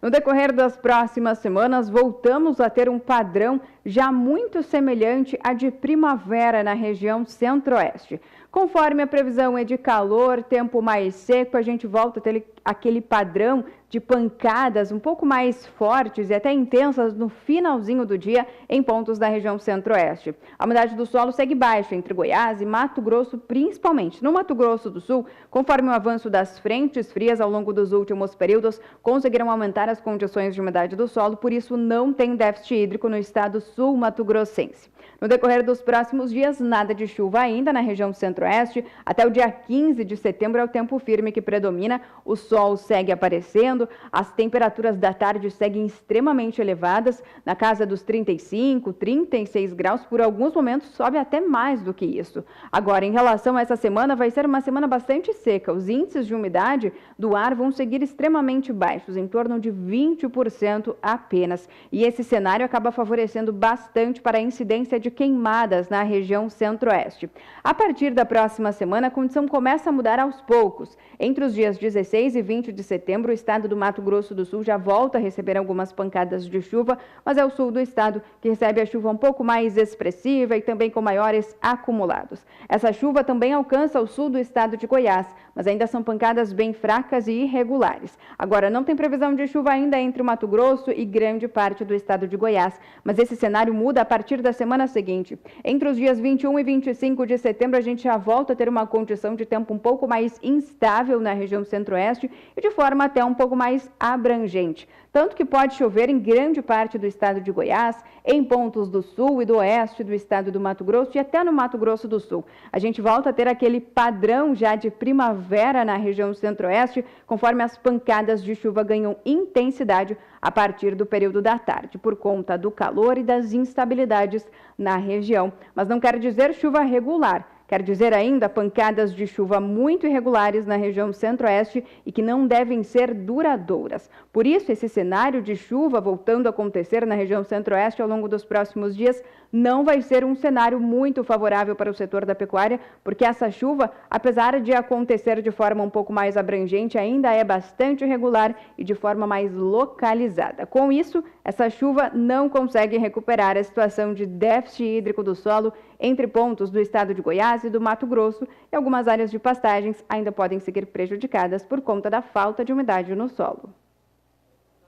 No decorrer das próximas semanas, voltamos a ter um padrão já muito semelhante à de primavera na região centro-oeste. Conforme a previsão é de calor, tempo mais seco, a gente volta a ter aquele padrão de pancadas um pouco mais fortes e até intensas no finalzinho do dia em pontos da região centro-oeste. A umidade do solo segue baixa entre Goiás e Mato Grosso, principalmente. No Mato Grosso do Sul, conforme o avanço das frentes frias ao longo dos últimos períodos, conseguiram aumentar as condições de umidade do solo, por isso não tem déficit hídrico no estado sul-mato-grossense. No decorrer dos próximos dias, nada de chuva ainda na região centro-oeste. Até o dia 15 de setembro é o tempo firme que predomina. O sol segue aparecendo, as temperaturas da tarde seguem extremamente elevadas, na casa dos 35, 36 graus, por alguns momentos sobe até mais do que isso. Agora, em relação a essa semana, vai ser uma semana bastante seca. Os índices de umidade do ar vão seguir extremamente baixos, em torno de 20% apenas. E esse cenário acaba favorecendo bastante para a incidência de queimadas na região centro-oeste. A partir da próxima semana, a condição começa a mudar aos poucos. Entre os dias 16 e 20 de setembro, o estado do Mato Grosso do Sul já volta a receber algumas pancadas de chuva, mas é o sul do estado que recebe a chuva um pouco mais expressiva e também com maiores acumulados. Essa chuva também alcança o sul do estado de Goiás, mas ainda são pancadas bem fracas e irregulares. Agora, não tem previsão de chuva ainda entre o Mato Grosso e grande parte do estado de Goiás, mas esse cenário muda a partir da semana seguinte. Entre os dias 21 e 25 de setembro, a gente já volta a ter uma condição de tempo um pouco mais instável na região centro-oeste e de forma até um pouco mais abrangente. Tanto que pode chover em grande parte do estado de Goiás, em pontos do sul e do oeste do estado do Mato Grosso e até no Mato Grosso do Sul. A gente volta a ter aquele padrão já de primavera na região centro-oeste, conforme as pancadas de chuva ganham intensidade a partir do período da tarde, por conta do calor e das instabilidades na região. Mas não quer dizer chuva regular. Quer dizer ainda pancadas de chuva muito irregulares na região centro-oeste e que não devem ser duradouras. Por isso, esse cenário de chuva voltando a acontecer na região centro-oeste ao longo dos próximos dias não vai ser um cenário muito favorável para o setor da pecuária, porque essa chuva, apesar de acontecer de forma um pouco mais abrangente, ainda é bastante irregular e de forma mais localizada. Com isso, essa chuva não consegue recuperar a situação de déficit hídrico do solo entre pontos do estado de Goiás e do Mato Grosso, e algumas áreas de pastagens ainda podem seguir prejudicadas por conta da falta de umidade no solo.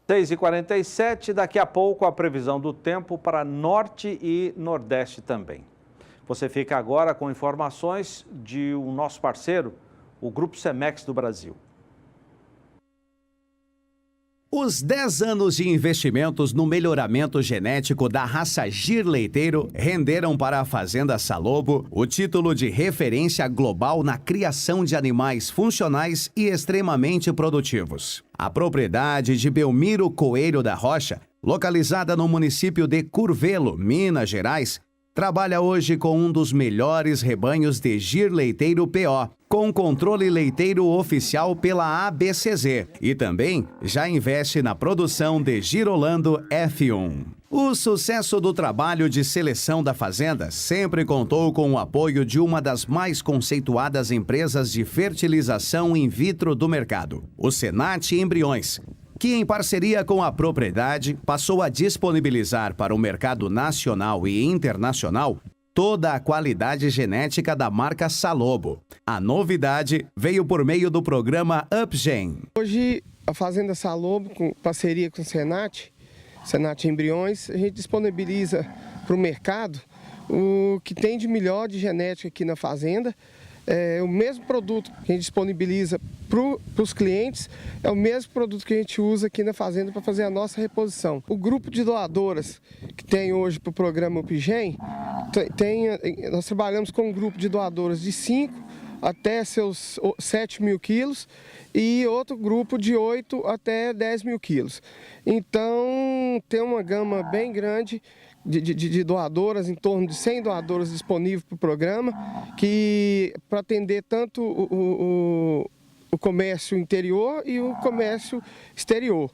6h47, daqui a pouco a previsão do tempo para norte e nordeste também. Você fica agora com informações de um nosso parceiro, o Grupo Cemex do Brasil. Os 10 anos de investimentos no melhoramento genético da raça Gir Leiteiro renderam para a Fazenda Salobo o título de referência global na criação de animais funcionais e extremamente produtivos. A propriedade de Belmiro Coelho da Rocha, localizada no município de Curvelo, Minas Gerais, trabalha hoje com um dos melhores rebanhos de Gir Leiteiro PO, com controle leiteiro oficial pela ABCZ, e também já investe na produção de Girolando F1. O sucesso do trabalho de seleção da fazenda sempre contou com o apoio de uma das mais conceituadas empresas de fertilização in vitro do mercado, o Senat Embriões, que em parceria com a propriedade passou a disponibilizar para o mercado nacional e internacional toda a qualidade genética da marca Salobo. A novidade veio por meio do programa UpGen. Hoje, a Fazenda Salobo, com parceria com o Senat Embriões, a gente disponibiliza para o mercado o que tem de melhor de genética aqui na fazenda. O mesmo produto que a gente disponibiliza para os clientes é o mesmo produto que a gente usa aqui na fazenda para fazer a nossa reposição. O grupo de doadoras que tem hoje para o programa UpGen, nós trabalhamos com um grupo de doadoras de 5 até seus 7 mil quilos e outro grupo de 8 até 10 mil quilos. Então tem uma gama bem grande de doadoras, em torno de 100 doadoras disponíveis para o programa, que para atender tanto o comércio interior e o comércio exterior.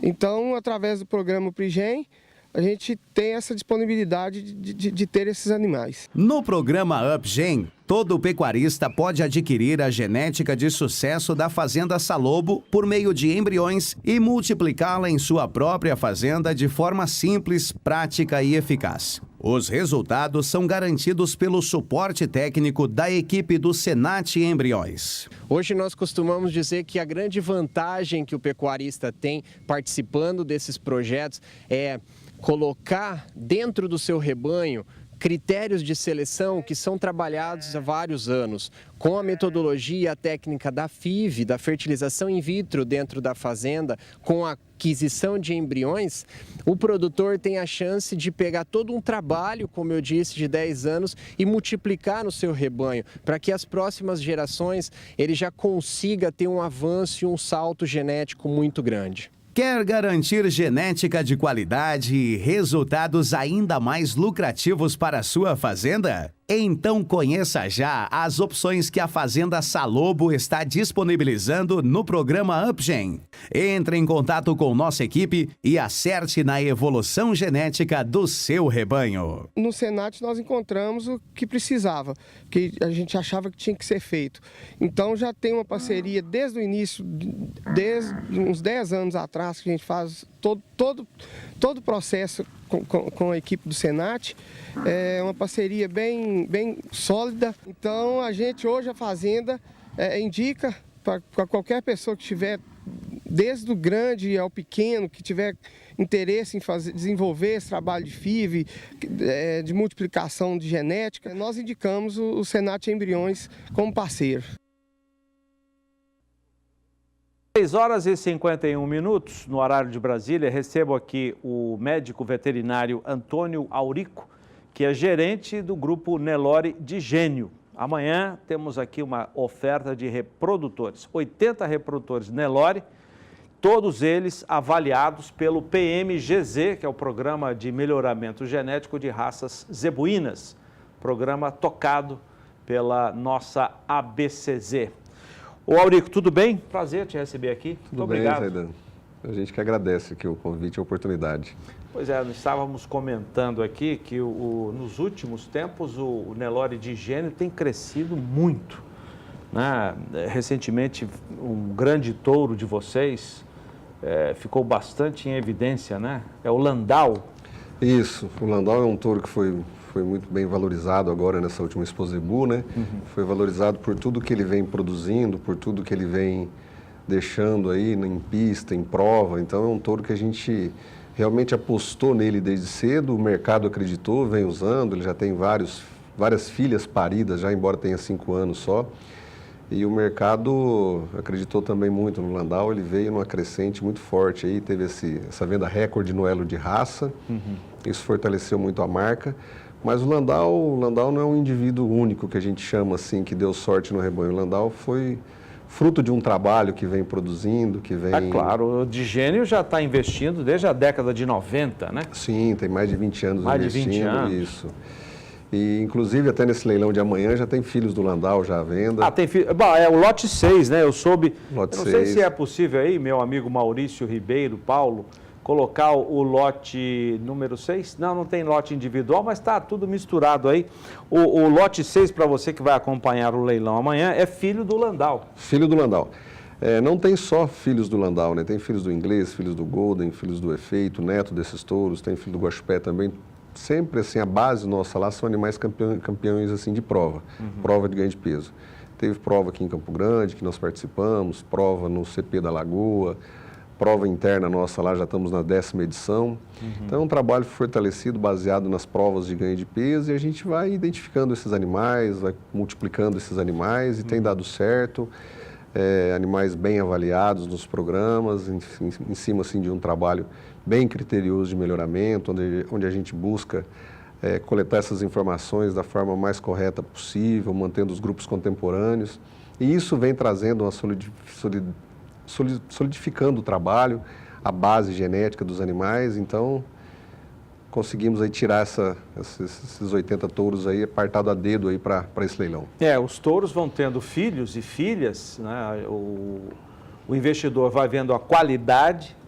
Então, através do programa UpGen, a gente tem essa disponibilidade de ter esses animais. No programa UpGen, todo pecuarista pode adquirir a genética de sucesso da Fazenda Salobo por meio de embriões e multiplicá-la em sua própria fazenda de forma simples, prática e eficaz. Os resultados são garantidos pelo suporte técnico da equipe do Senat Embriões. Hoje nós costumamos dizer que a grande vantagem que o pecuarista tem participando desses projetos é colocar dentro do seu rebanho critérios de seleção que são trabalhados há vários anos. Com a metodologia e a técnica da FIV, da fertilização in vitro dentro da fazenda, com a aquisição de embriões, o produtor tem a chance de pegar todo um trabalho, como eu disse, de 10 anos e multiplicar no seu rebanho, para que as próximas gerações ele já consiga ter um avanço e um salto genético muito grande. Quer garantir genética de qualidade e resultados ainda mais lucrativos para a sua fazenda? Então conheça já as opções que a Fazenda Salobo está disponibilizando no programa UpGen. Entre em contato com nossa equipe e acerte na evolução genética do seu rebanho. No Senat nós encontramos o que precisava, que a gente achava que tinha que ser feito. Então já tem uma parceria desde o início, desde uns 10 anos atrás, que a gente faz todo o processo com a equipe do Senat. É uma parceria bem sólida. Então a gente hoje, a Fazenda, indica para qualquer pessoa que tiver, desde o grande ao pequeno, que tiver interesse em desenvolver esse trabalho de FIV, de multiplicação de genética, nós indicamos o Senat Embriões como parceiro. 6h51, no horário de Brasília, recebo aqui o médico veterinário Antônio Aurico, que é gerente do grupo Nelore de Gênio. Amanhã temos aqui uma oferta de reprodutores, 80 reprodutores Nelore, todos eles avaliados pelo PMGZ, que é o Programa de Melhoramento Genético de Raças Zebuínas, programa tocado pela nossa ABCZ. Ô Aurico, tudo bem? Prazer te receber aqui. Tudo bem, Zaidan. A gente que agradece aqui o convite e a oportunidade. Pois é, nós estávamos comentando aqui que nos últimos tempos o Nelore de Gênio tem crescido muito, né? Recentemente, um grande touro de vocês ficou bastante em evidência, né? É o Landau. Isso, o Landau é um touro que foi muito bem valorizado agora nessa última Expo Zebu, né? Foi valorizado por tudo que ele vem produzindo, por tudo que ele vem deixando aí em pista, em prova. Então é um touro que a gente realmente apostou nele desde cedo, o mercado acreditou, vem usando, ele já tem várias filhas paridas, já embora tenha 5 anos só. E o mercado acreditou também muito no Landau, ele veio numa crescente muito forte aí, teve essa venda recorde no elo de raça, isso fortaleceu muito a marca. Mas o Landau não é um indivíduo único que a gente chama assim, que deu sorte no rebanho. O Landau foi fruto de um trabalho que vem produzindo, que vem... É claro, o de Gênio já está investindo desde a década de 90, né? Sim, tem mais de 20 anos mais investindo. Mais de 20 anos. Isso. E, inclusive, até nesse leilão de amanhã já tem filhos do Landau já à venda. Tem filhos. Bom, é o lote 6, né? Eu soube... Lote eu não 6. sei se é possível aí, meu amigo Maurício Ribeiro, Paulo, colocar o lote número 6. Não tem lote individual, mas está tudo misturado aí. O lote 6, para você que vai acompanhar o leilão amanhã, é filho do Landau. Filho do Landau. Não tem só filhos do Landau, né? Tem filhos do Inglês, filhos do Golden, filhos do Efeito, neto desses touros, tem filho do Guaxupé também. Sempre assim, a base nossa lá são animais campeões assim, de prova, prova de ganho de peso. Teve prova aqui em Campo Grande, que nós participamos, prova no CP da Lagoa, prova interna nossa lá, já estamos na 10ª edição. Então é um trabalho fortalecido, baseado nas provas de ganho de peso, e a gente vai identificando esses animais, vai multiplicando esses animais, e tem dado certo. Animais bem avaliados nos programas, em cima assim, de um trabalho bem criterioso de melhoramento, onde a gente busca coletar essas informações da forma mais correta possível, mantendo os grupos contemporâneos. E isso vem trazendo uma solidificando o trabalho, a base genética dos animais. Então, conseguimos aí tirar esses 80 touros aí, apartado a dedo aí para esse leilão. Os touros vão tendo filhos e filhas, né? O investidor vai vendo a qualidade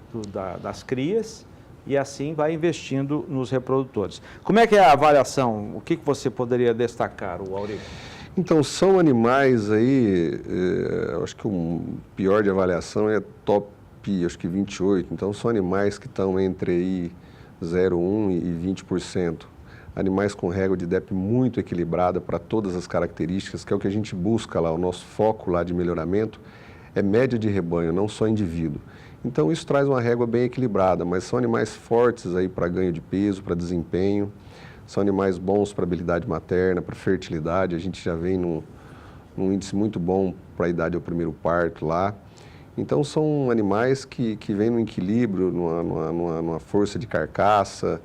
das crias e assim vai investindo nos reprodutores. Como é que é a avaliação? O que você poderia destacar, Aurico? Então, são animais aí, acho que o pior de avaliação é top, acho que 28. Então, são animais que estão entre aí 0,1 e 20%. Animais com régua de DEP muito equilibrada para todas as características, que é o que a gente busca lá, o nosso foco lá de melhoramento é média de rebanho, não só indivíduo. Então isso traz uma régua bem equilibrada, mas são animais fortes aí para ganho de peso, para desempenho, são animais bons para habilidade materna, para fertilidade, a gente já vem num índice muito bom para a idade ao primeiro parto lá. Então são animais que vêm no equilíbrio, numa força de carcaça,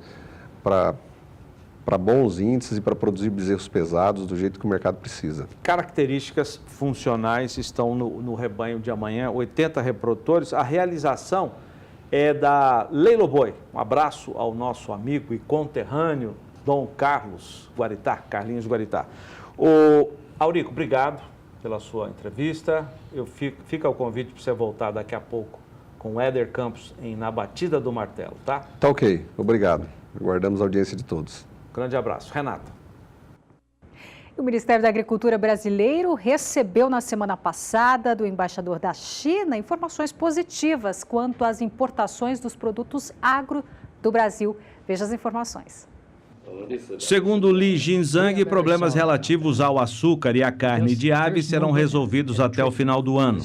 para bons índices e para produzir bezerros pesados do jeito que o mercado precisa. Características funcionais estão no rebanho de amanhã, 80 reprodutores. A realização é da Leiloboi. Um abraço ao nosso amigo e conterrâneo, Dom Carlinhos Guaritá. Aurico, obrigado pela sua entrevista. Fica o convite para você voltar daqui a pouco com o Éder Campos na Batida do Martelo, tá? Tá ok, obrigado. Aguardamos a audiência de todos. Grande abraço. Renata. O Ministério da Agricultura brasileiro recebeu na semana passada do embaixador da China informações positivas quanto às importações dos produtos agro do Brasil. Veja as informações. Segundo Li Jinzhang, problemas relativos ao açúcar e à carne de ave serão resolvidos até o final do ano.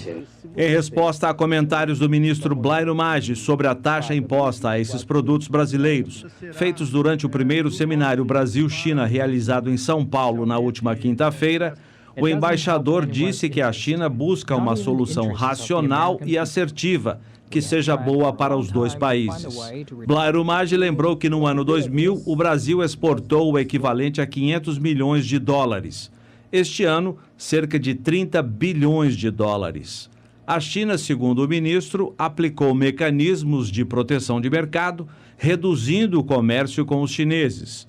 Em resposta a comentários do ministro Blairo Maggi sobre a taxa imposta a esses produtos brasileiros, feitos durante o primeiro seminário Brasil-China realizado em São Paulo na última quinta-feira, o embaixador disse que a China busca uma solução racional e assertiva, que seja boa para os dois países. Blairo Maggi lembrou que no ano 2000 o Brasil exportou o equivalente a 500 milhões de dólares. Este ano, cerca de 30 bilhões de dólares. A China, segundo o ministro, aplicou mecanismos de proteção de mercado, reduzindo o comércio com os chineses.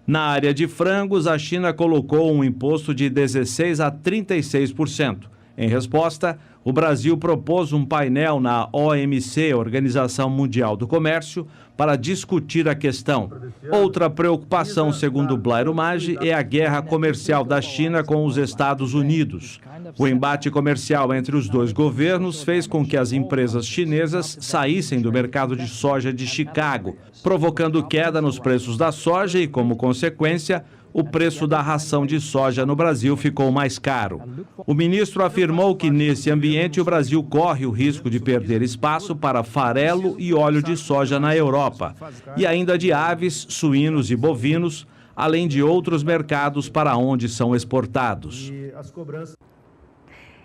Na área de frangos, a China colocou um imposto de 16% a 36%. Em resposta, o Brasil propôs um painel na OMC, Organização Mundial do Comércio, para discutir a questão. Outra preocupação, segundo Blairo Maggi, é a guerra comercial da China com os Estados Unidos. O embate comercial entre os dois governos fez com que as empresas chinesas saíssem do mercado de soja de Chicago, provocando queda nos preços da soja e, como consequência, o preço da ração de soja no Brasil ficou mais caro. O ministro afirmou que, nesse ambiente, o Brasil corre o risco de perder espaço para farelo e óleo de soja na Europa, e ainda de aves, suínos e bovinos, além de outros mercados para onde são exportados.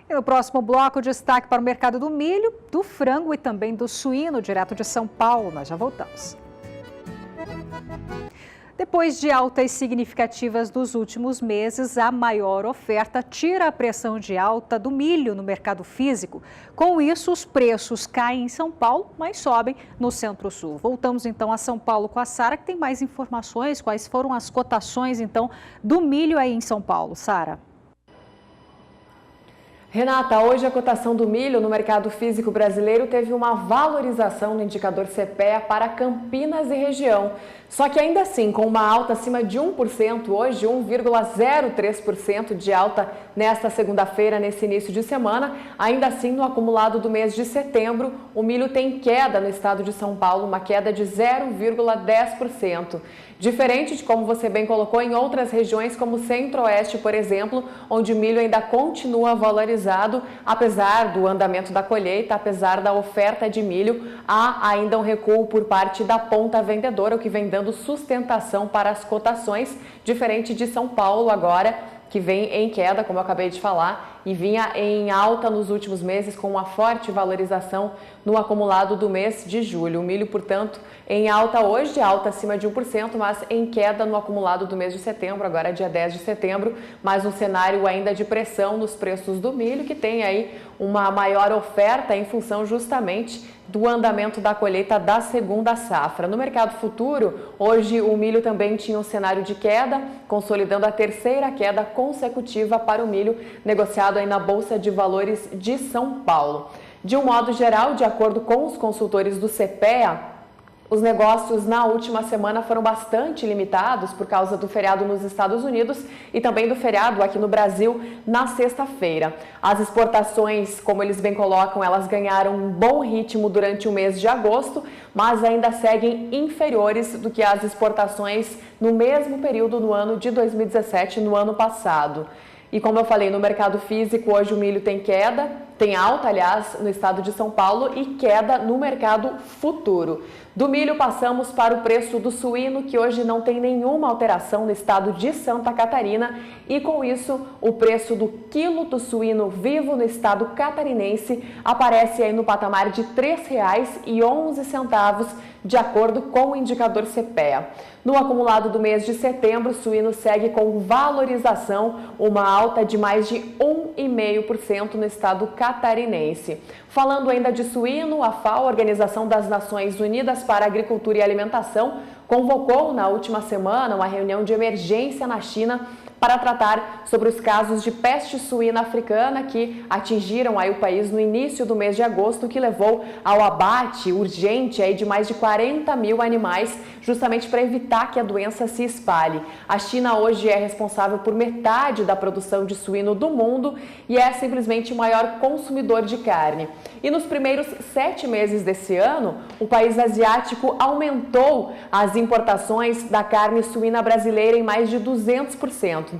E no próximo bloco, destaque para o mercado do milho, do frango e também do suíno, direto de São Paulo. Nós já voltamos. Depois de altas significativas dos últimos meses, a maior oferta tira a pressão de alta do milho no mercado físico. Com isso, os preços caem em São Paulo, mas sobem no Centro-Sul. Voltamos então a São Paulo com a Sara, que tem mais informações. Quais foram as cotações então do milho aí em São Paulo, Sara? Renata, hoje a cotação do milho no mercado físico brasileiro teve uma valorização no indicador CPEA para Campinas e região. Só que ainda assim, com uma alta acima de 1%, hoje 1,03% de alta nesta segunda-feira, nesse início de semana, ainda assim no acumulado do mês de setembro, o milho tem queda no estado de São Paulo, uma queda de 0,10%. Diferente de como você bem colocou em outras regiões como o Centro-Oeste, por exemplo, onde o milho ainda continua valorizado, apesar do andamento da colheita, apesar da oferta de milho, há ainda um recuo por parte da ponta vendedora, o que vem dando sustentação para as cotações, diferente de São Paulo agora, que vem em queda, como eu acabei de falar, e vinha em alta nos últimos meses com uma forte valorização no acumulado do mês de julho. O milho, portanto, em alta hoje, alta acima de 1%, mas em queda no acumulado do mês de setembro, agora dia 10 de setembro, mas um cenário ainda de pressão nos preços do milho, que tem aí uma maior oferta em função justamente do andamento da colheita da segunda safra. No mercado futuro, hoje o milho também tinha um cenário de queda, consolidando a terceira queda consecutiva para o milho negociado aí na Bolsa de Valores de São Paulo. De um modo geral, de acordo com os consultores do CPEA, os negócios na última semana foram bastante limitados por causa do feriado nos Estados Unidos e também do feriado aqui no Brasil na sexta-feira. As exportações, como eles bem colocam, elas ganharam um bom ritmo durante o mês de agosto, mas ainda seguem inferiores do que as exportações no mesmo período no ano de 2017, no ano passado. E como eu falei, no mercado físico, hoje o milho tem queda, tem alta, aliás, no estado de São Paulo e queda no mercado futuro. Do milho passamos para o preço do suíno, que hoje não tem nenhuma alteração no estado de Santa Catarina e com isso o preço do quilo do suíno vivo no estado catarinense aparece aí no patamar de R$ 3,11, de acordo com o indicador CPEA. No acumulado do mês de setembro, o suíno segue com valorização, uma alta de mais de 1,5% no estado catarinense. Falando ainda de suíno, a FAO, Organização das Nações Unidas para a Agricultura e Alimentação, convocou na última semana uma reunião de emergência na China para tratar sobre os casos de peste suína africana que atingiram aí o país no início do mês de agosto, que levou ao abate urgente aí de mais de 40 mil animais, justamente para evitar que a doença se espalhe. A China hoje é responsável por metade da produção de suíno do mundo e é simplesmente o maior consumidor de carne. E nos primeiros 7 meses desse ano, o país asiático aumentou as importações da carne suína brasileira em mais de 200%.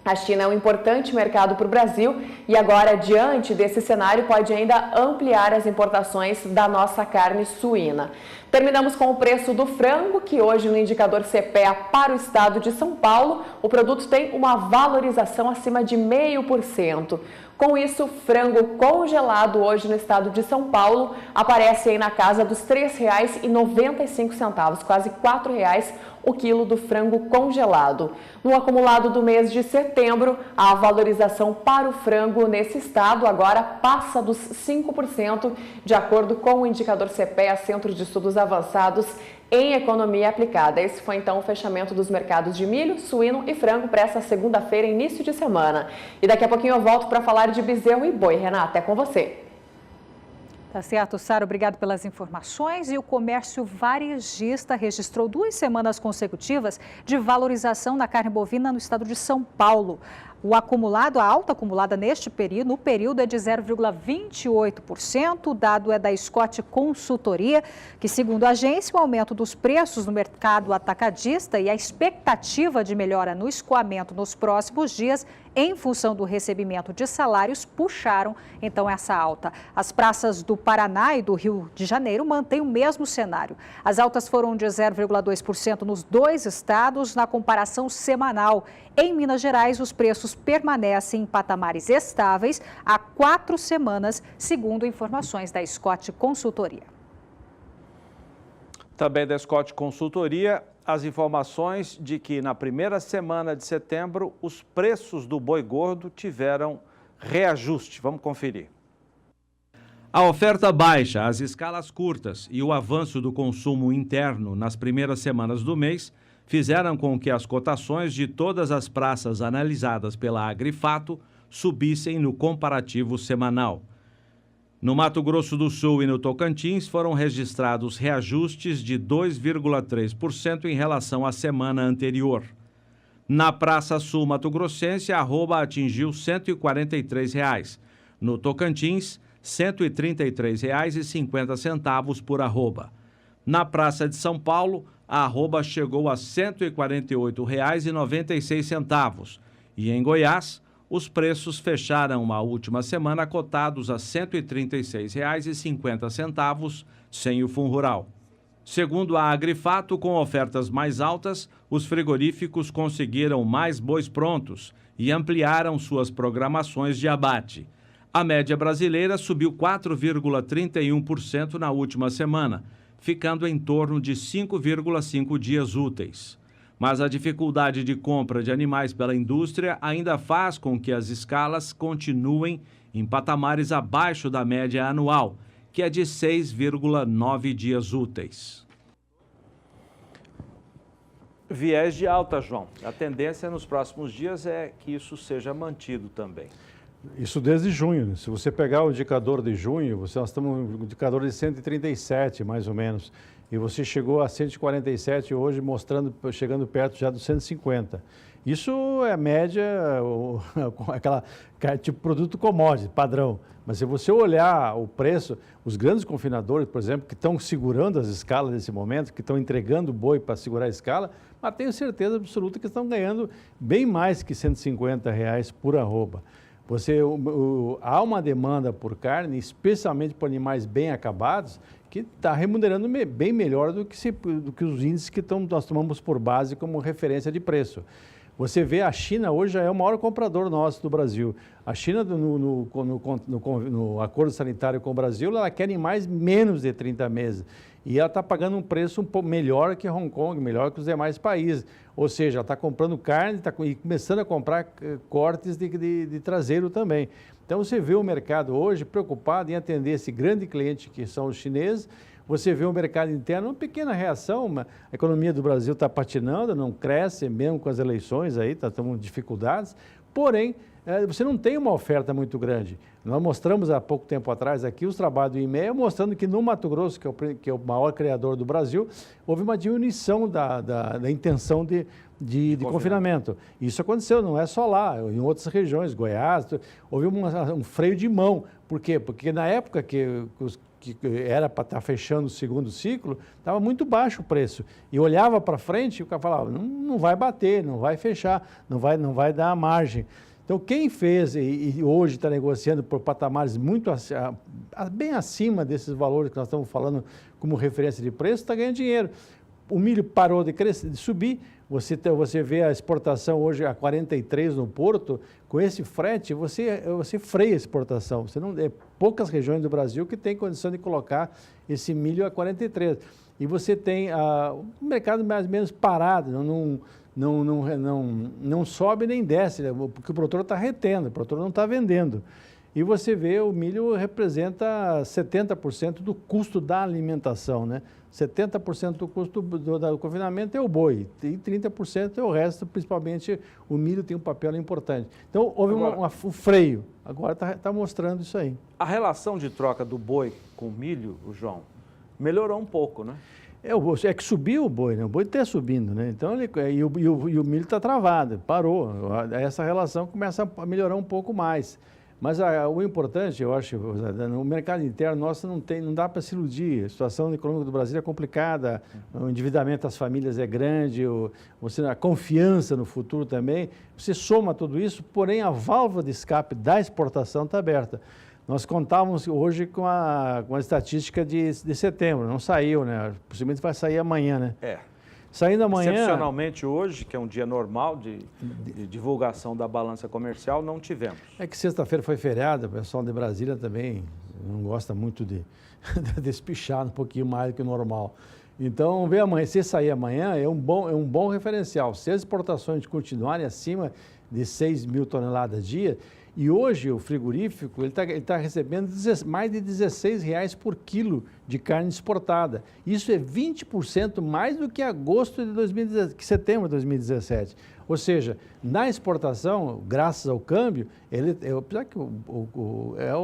A China é um importante mercado para o Brasil e agora, diante desse cenário, pode ainda ampliar as importações da nossa carne suína. Terminamos com o preço do frango, que hoje no indicador CPEA para o estado de São Paulo, o produto tem uma valorização acima de 0,5%. Com isso, frango congelado hoje no estado de São Paulo aparece aí na casa dos R$ 3,95, quase R$ 4,00 o quilo do frango congelado. No acumulado do mês de setembro, a valorização para o frango nesse estado agora passa dos 5%, de acordo com o indicador CPEA, Centro de Estudos Avançados em economia aplicada. Esse foi então o fechamento dos mercados de milho, suíno e frango para essa segunda-feira, início de semana. E daqui a pouquinho eu volto para falar de bezerro e boi. Renata, é com você. Tá certo, Sara, obrigado pelas informações. E o comércio varejista registrou 2 semanas consecutivas de valorização da carne bovina no estado de São Paulo. O acumulado, a alta acumulada no período é de 0,28%. O dado é da Scott Consultoria, que, segundo a agência, o aumento dos preços no mercado atacadista e a expectativa de melhora no escoamento nos próximos dias, em função do recebimento de salários, puxaram, então, essa alta. As praças do Paraná e do Rio de Janeiro mantêm o mesmo cenário. As altas foram de 0,2% nos 2 estados na comparação semanal. Em Minas Gerais, os preços permanecem em patamares estáveis há 4 semanas, segundo informações da Scott Consultoria. Também da Scott Consultoria, as informações de que na primeira semana de setembro os preços do boi gordo tiveram reajuste. Vamos conferir. A oferta baixa, as escalas curtas e o avanço do consumo interno nas primeiras semanas do mês fizeram com que as cotações de todas as praças analisadas pela Agrifato subissem no comparativo semanal. No Mato Grosso do Sul e no Tocantins foram registrados reajustes de 2,3% em relação à semana anterior. Na Praça Sul Mato Grossense, a arroba atingiu R$ 143. No Tocantins, R$ 133,50 por arroba. Na Praça de São Paulo, a arroba chegou a R$ 148,96. E em Goiás, os preços fecharam a última semana cotados a R$ 136,50 sem o Fundo Rural. Segundo a Agrifato, com ofertas mais altas, os frigoríficos conseguiram mais bois prontos e ampliaram suas programações de abate. A média brasileira subiu 4,31% na última semana, ficando em torno de 5,5 dias úteis. Mas a dificuldade de compra de animais pela indústria ainda faz com que as escalas continuem em patamares abaixo da média anual, que é de 6,9 dias úteis. Viés de alta, João. A tendência nos próximos dias é que isso seja mantido também. Isso desde junho. Se você pegar o indicador de junho, nós estamos no indicador de 137, mais ou menos. E você chegou a 147 hoje, chegando perto já dos 150. Isso é a média, aquela tipo produto commodity, padrão. Mas se você olhar o preço, os grandes confinadores, por exemplo, que estão segurando as escalas nesse momento, que estão entregando boi para segurar a escala, mas tenho certeza absoluta que estão ganhando bem mais que R$ 150 por arroba. Há uma demanda por carne, especialmente por animais bem acabados, que está remunerando bem melhor do que os índices que nós tomamos por base como referência de preço. Você vê, a China hoje já é o maior comprador nosso do Brasil. A China, no acordo sanitário com o Brasil, ela quer animais menos de 30 meses. E ela está pagando um preço um pouco melhor que Hong Kong, melhor que os demais países. Ou seja, ela está comprando carne e começando a comprar cortes de traseiro também. Então, você vê o mercado hoje preocupado em atender esse grande cliente que são os chineses. Você vê o mercado interno, uma pequena reação, a economia do Brasil está patinando, não cresce, mesmo com as eleições aí, estamos com dificuldades. Porém, você não tem uma oferta muito grande. Nós mostramos há pouco tempo atrás aqui os trabalhos do IMEA, mostrando que no Mato Grosso, que é o maior criador do Brasil, houve uma diminuição da intenção de confinamento. Isso aconteceu, não é só lá, em outras regiões, Goiás, houve um freio de mão. Por quê? Porque na época que era para estar fechando o segundo ciclo, estava muito baixo o preço. E olhava para frente e o cara falava, não vai bater, não vai fechar, não vai dar a margem. Então, quem fez e hoje está negociando por patamares bem acima desses valores que nós estamos falando como referência de preço, está ganhando dinheiro. O milho parou de subir, você vê a exportação hoje a 43 no porto, com esse frete, você freia a exportação. Poucas regiões do Brasil que têm condição de colocar esse milho a 43. E você tem o mercado mais ou menos parado, não sobe nem desce, porque o produtor está retendo, o produtor não está vendendo. E você vê, o milho representa 70% do custo da alimentação, né? 70% do custo do confinamento é o boi e 30% é o resto, principalmente o milho tem um papel importante. Então, houve um freio. Agora está mostrando isso aí. A relação de troca do boi com o milho, João, melhorou um pouco, né? É que subiu o boi, né? O boi está subindo, né? Então, e o milho está travado, parou. Essa relação começa a melhorar um pouco mais. Mas o importante, eu acho, no mercado interno nosso não dá para se iludir. A situação econômica do Brasil é complicada, o endividamento das famílias é grande, a confiança no futuro também. Você soma tudo isso, porém a válvula de escape da exportação está aberta. Nós contávamos hoje com a estatística de setembro, não saiu, né? Possivelmente vai sair amanhã, né? Saindo amanhã... Excepcionalmente hoje, que é um dia normal de divulgação da balança comercial, não tivemos. É que sexta-feira foi feriado, o pessoal de Brasília também não gosta muito de despichar um pouquinho mais do que o normal. Então, ver amanhã, se sair amanhã, é um bom referencial. Se as exportações continuarem acima de 6 mil toneladas dia, e hoje o frigorífico ele tá recebendo mais de R$16 por quilo de carne exportada. Isso é 20% mais do que agosto de 2017, que setembro de 2017. Ou seja, na exportação, graças ao câmbio, apesar que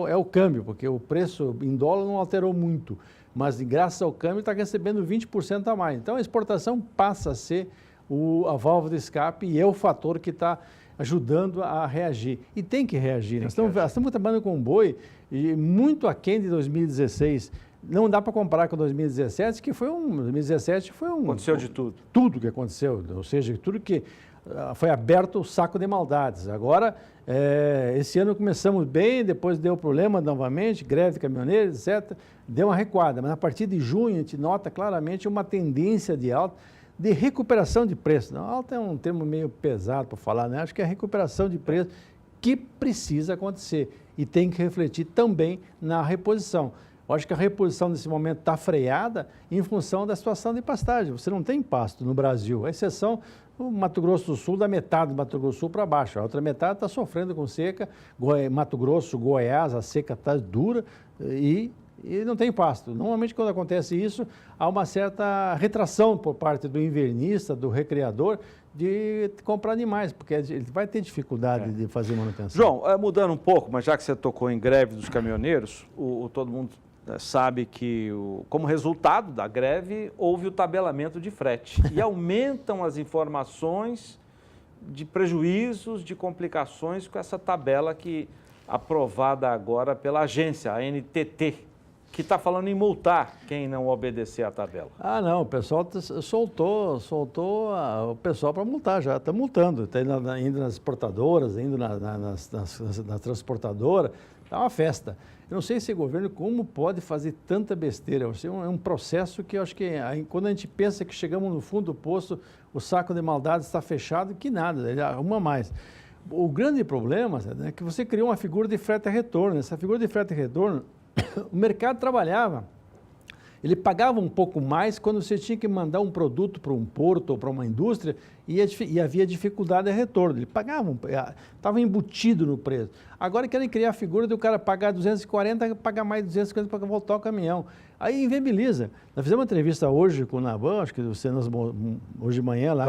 é o câmbio, porque o preço em dólar não alterou muito, mas graças ao câmbio está recebendo 20% a mais. Então a exportação passa a ser a válvula de escape e é o fator que está ajudando a reagir. E tem que reagir. Nós estamos trabalhando com boi muito aquém de 2016. Não dá para comparar com 2017, que foi 2017 foi um... Aconteceu de tudo. Tudo que aconteceu, ou seja, tudo que foi aberto o saco de maldades. Agora, esse ano começamos bem, depois deu problema novamente, greve de caminhoneiros, etc. Deu uma recuada, mas a partir de junho a gente nota claramente uma tendência de alta, de recuperação de preço. Não, alta é um termo meio pesado para falar, né? Acho que é a recuperação de preço que precisa acontecer e tem que refletir também na reposição. Eu acho que a reposição nesse momento está freada em função da situação de pastagem. Você não tem pasto no Brasil, a exceção o Mato Grosso do Sul, da metade do Mato Grosso do Sul para baixo. A outra metade está sofrendo com seca. Mato Grosso, Goiás, a seca está dura e não tem pasto. Normalmente, quando acontece isso, há uma certa retração por parte do invernista, do recreador, de comprar animais, porque ele vai ter dificuldade de fazer manutenção. João, mudando um pouco, mas já que você tocou em greve dos caminhoneiros, todo mundo sabe que, como resultado da greve, houve o tabelamento de frete. E aumentam as informações de prejuízos, de complicações com essa tabela que aprovada agora pela agência, a NTT, que está falando em multar quem não obedecer à tabela. Ah, não, o pessoal soltou o pessoal para multar, já está multando, está indo nas exportadoras, indo na transportadora, está uma festa. Eu não sei se o governo como pode fazer tanta besteira, é um processo que eu acho que quando a gente pensa que chegamos no fundo do poço, o saco de maldades está fechado, que nada, ele arruma mais. O grande problema é que você criou uma figura de frete a retorno, essa figura de frete a retorno, o mercado trabalhava, ele pagava um pouco mais quando você tinha que mandar um produto para um porto ou para uma indústria e havia dificuldade de retorno. Ele pagava, estava embutido no preço. Agora querem criar a figura do cara pagar 240, pagar mais 250 para voltar o caminhão. Aí inviabiliza. Nós fizemos uma entrevista hoje com o Navan, acho que hoje de manhã lá.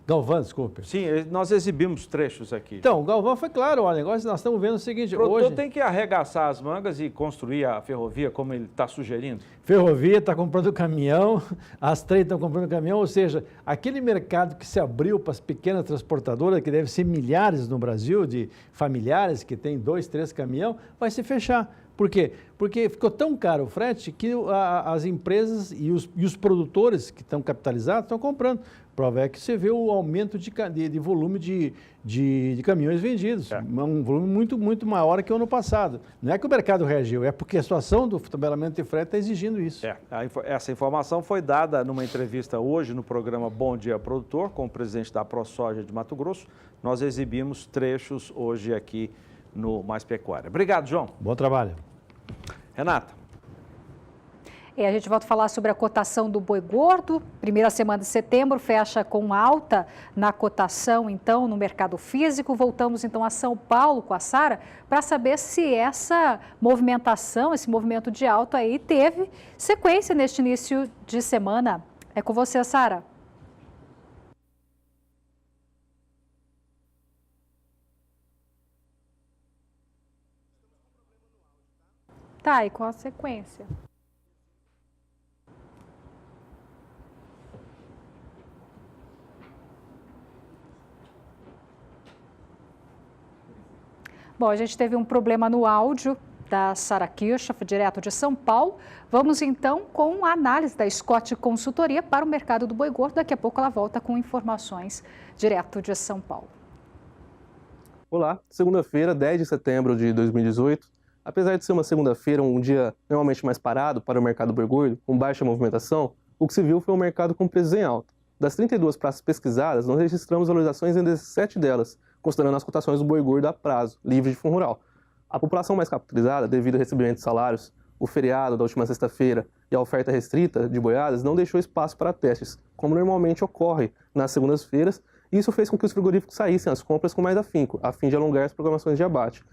Galvão, desculpe. Sim, nós exibimos trechos aqui. Então, o Galvão foi claro, olha, nós estamos vendo o seguinte, o produtor tem que arregaçar as mangas e construir a ferrovia como ele está sugerindo? Ferrovia está comprando caminhão, as três estão comprando caminhão, ou seja, aquele mercado que se abriu para as pequenas transportadoras, que deve ser milhares no Brasil, de familiares que tem 2, 3 caminhões, vai se fechar. Por quê? Porque ficou tão caro o frete que as empresas e os produtores que estão capitalizados estão comprando. Prova é que você vê o aumento de volume de caminhões vendidos, um volume muito, muito maior que o ano passado. Não é que o mercado reagiu, é porque a situação do tabelamento de frete está exigindo isso. Essa informação foi dada numa entrevista hoje no programa Bom Dia Produtor, com o presidente da ProSoja de Mato Grosso. Nós exibimos trechos hoje aqui no Mais Pecuária. Obrigado, João. Bom trabalho. Renata. E a gente volta a falar sobre a cotação do boi gordo. Primeira semana de setembro fecha com alta na cotação, então, no mercado físico. Voltamos, então, a São Paulo com a Sara para saber se essa movimentação, esse movimento de alta aí teve sequência neste início de semana. É com você, Sara. Tá, e com a sequência? Bom, a gente teve um problema no áudio da Sara Kirchhoff, direto de São Paulo. Vamos então com a análise da Scott Consultoria para o mercado do boi gordo. Daqui a pouco ela volta com informações direto de São Paulo. Olá, segunda-feira, 10 de setembro de 2018. Apesar de ser uma segunda-feira, um dia normalmente mais parado para o mercado do boi gordo, com baixa movimentação, o que se viu foi um mercado com preços em alta. Das 32 praças pesquisadas, nós registramos valorizações em 17 delas, considerando as cotações do boi gordo a prazo, livre de fundo rural. A população mais capitalizada, devido ao recebimento de salários, o feriado da última sexta-feira e a oferta restrita de boiadas, não deixou espaço para testes, como normalmente ocorre nas segundas-feiras, e isso fez com que os frigoríficos saíssem às compras com mais afinco, a fim de alongar as programações de abate.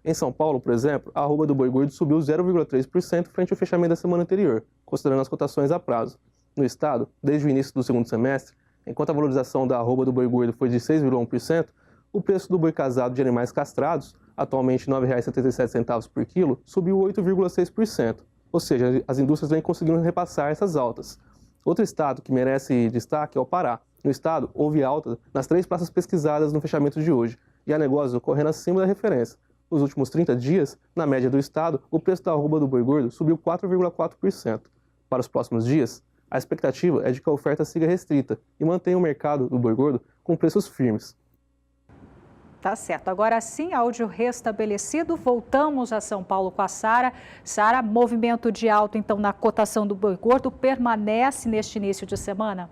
Em São Paulo, por exemplo, a arroba do boi gordo subiu 0,3% frente ao fechamento da semana anterior, considerando as cotações a prazo. No estado, desde o início do segundo semestre, enquanto a valorização da arroba do boi gordo foi de 6,1%, o preço do boi casado de animais castrados, atualmente R$ 9,77 por quilo, subiu 8,6%, ou seja, as indústrias vêm conseguindo repassar essas altas. Outro estado que merece destaque é o Pará. No estado, houve alta nas 3 praças pesquisadas no fechamento de hoje, e há negócios ocorrendo acima da referência. Nos últimos 30 dias, na média do estado, o preço da arroba do boi gordo subiu 4,4%. Para os próximos dias, a expectativa é de que a oferta siga restrita e mantenha o mercado do boi gordo com preços firmes. Tá certo. Agora sim, áudio restabelecido. Voltamos a São Paulo com a Sara. Sara, movimento de alta, então, na cotação do boi gordo permanece neste início de semana?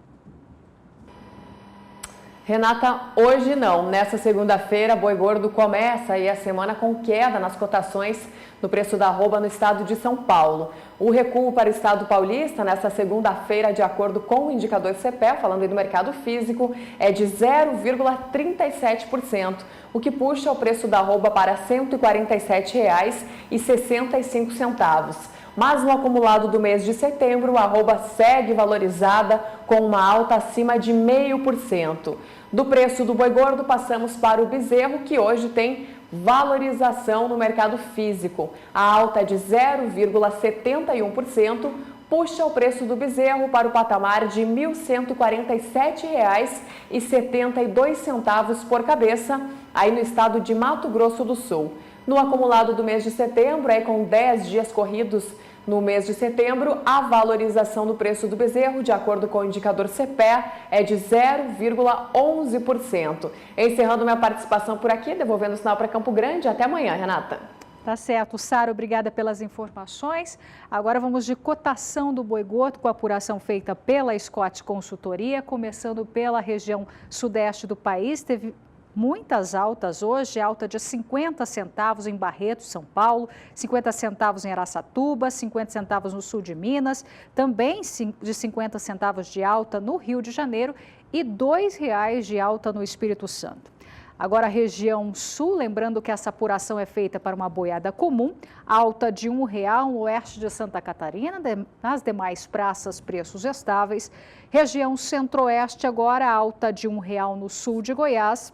Renata, hoje não. Nessa segunda-feira, boi gordo começa aí a semana com queda nas cotações no preço da arroba no estado de São Paulo. O recuo para o estado paulista nessa segunda-feira, de acordo com o indicador CPE, falando aí do mercado físico, é de 0,37%, o que puxa o preço da arroba para R$ 147,65. Mas no acumulado do mês de setembro, a arroba segue valorizada com uma alta acima de 0,5%. Do preço do boi gordo, passamos para o bezerro, que hoje tem valorização no mercado físico. A alta é de 0,71%, puxa o preço do bezerro para o patamar de R$ 1.147,72 por cabeça, aí no estado de Mato Grosso do Sul. No acumulado do mês de setembro, aí com 10 dias corridos no mês de setembro, a valorização do preço do bezerro, de acordo com o indicador CPE, é de 0,11%. Encerrando minha participação por aqui, devolvendo o sinal para Campo Grande. Até amanhã, Renata. Tá certo. Sara, obrigada pelas informações. Agora vamos de cotação do boi gordo, com a apuração feita pela Scott Consultoria, começando pela região sudeste do país. Teve muitas altas hoje, alta de 50 centavos em Barretos, São Paulo, 50 centavos em Araçatuba, 50 centavos no sul de Minas, também de 50 centavos de alta no Rio de Janeiro e R$ 2,00 de alta no Espírito Santo. Agora a região sul, lembrando que essa apuração é feita para uma boiada comum, alta de R$ 1,00 no oeste de Santa Catarina, nas demais praças preços estáveis. Região centro-oeste agora, alta de R$ 1,00 no sul de Goiás.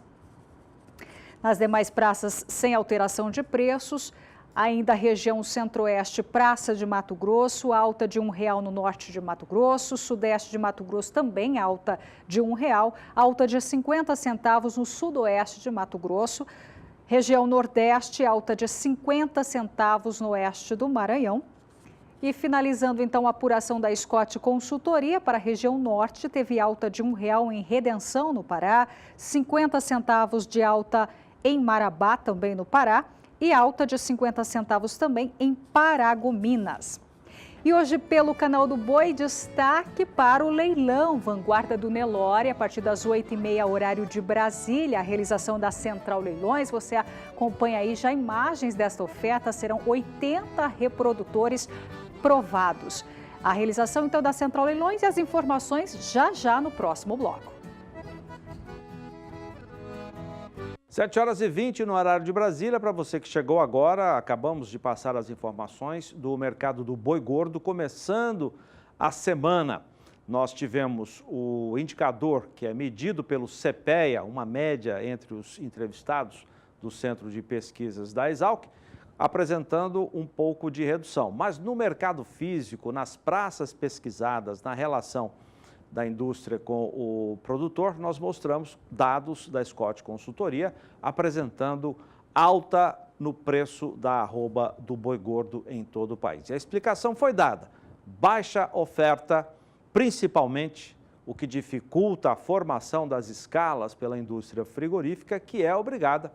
Nas demais praças, sem alteração de preços. Ainda a região centro-oeste, praça de Mato Grosso, alta de R$ 1,00 no norte de Mato Grosso. Sudeste de Mato Grosso também alta de R$ 1,00, alta de 50 centavos no sudoeste de Mato Grosso. Região nordeste, alta de 50 centavos no oeste do Maranhão. E finalizando então a apuração da Scott Consultoria para a região norte, teve alta de R$ 1,00 em Redenção, no Pará, 50 centavos de alta em Marabá, também no Pará, e alta de 50 centavos também em Paragominas. E hoje, pelo Canal do Boi, destaque para o leilão Vanguarda do Nelore, a partir das 8h30, horário de Brasília, a realização da Central Leilões. Você acompanha aí já imagens desta oferta, serão 80 reprodutores provados. A realização, então, da Central Leilões e as informações já no próximo bloco. 7h20 no horário de Brasília. Para você que chegou agora, acabamos de passar as informações do mercado do boi gordo, começando a semana. Nós tivemos o indicador que é medido pelo CPEA, uma média entre os entrevistados do Centro de Pesquisas da Exalc, apresentando um pouco de redução. Mas no mercado físico, nas praças pesquisadas, na relação da indústria com o produtor, nós mostramos dados da Scott Consultoria apresentando alta no preço da arroba do boi gordo em todo o país. E a explicação foi dada: baixa oferta, principalmente o que dificulta a formação das escalas pela indústria frigorífica, que é obrigada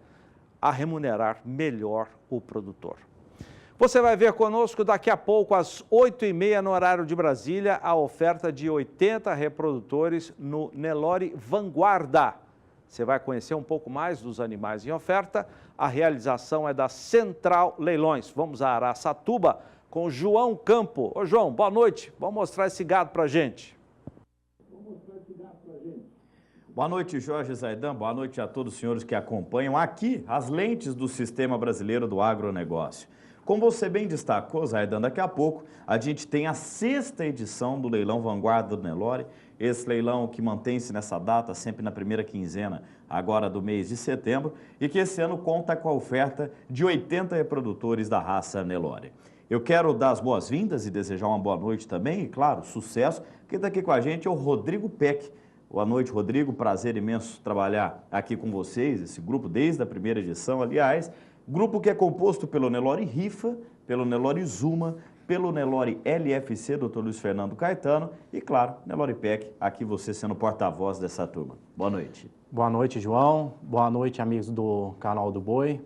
a remunerar melhor o produtor. Você vai ver conosco daqui a pouco, às 8h30, no horário de Brasília, a oferta de 80 reprodutores no Nelore Vanguarda. Você vai conhecer um pouco mais dos animais em oferta. A realização é da Central Leilões. Vamos a Araçatuba com o João Campo. Ô João, boa noite. Vamos mostrar esse gado pra gente. Boa noite, Jorge Zaidan. Boa noite a todos os senhores que acompanham aqui as lentes do Sistema Brasileiro do Agronegócio. Como você bem destacou, Zaidan, daqui a pouco a gente tem a 6ª edição do Leilão Vanguarda do Nelore. Esse leilão que mantém-se nessa data, sempre na primeira quinzena, agora do mês de setembro, e que esse ano conta com a oferta de 80 reprodutores da raça Nelore. Eu quero dar as boas-vindas e desejar uma boa noite também, e claro, sucesso. Quem está aqui com a gente é o Rodrigo Peck. Boa noite, Rodrigo. Prazer imenso trabalhar aqui com vocês, esse grupo desde a primeira edição, aliás. Grupo que é composto pelo Nelore Rifa, pelo Nelore Zuma, pelo Nelore LFC, Dr. Luiz Fernando Caetano, e claro, Nelore Peck, aqui você sendo porta-voz dessa turma. Boa noite. Boa noite, João. Boa noite, amigos do canal do Boi.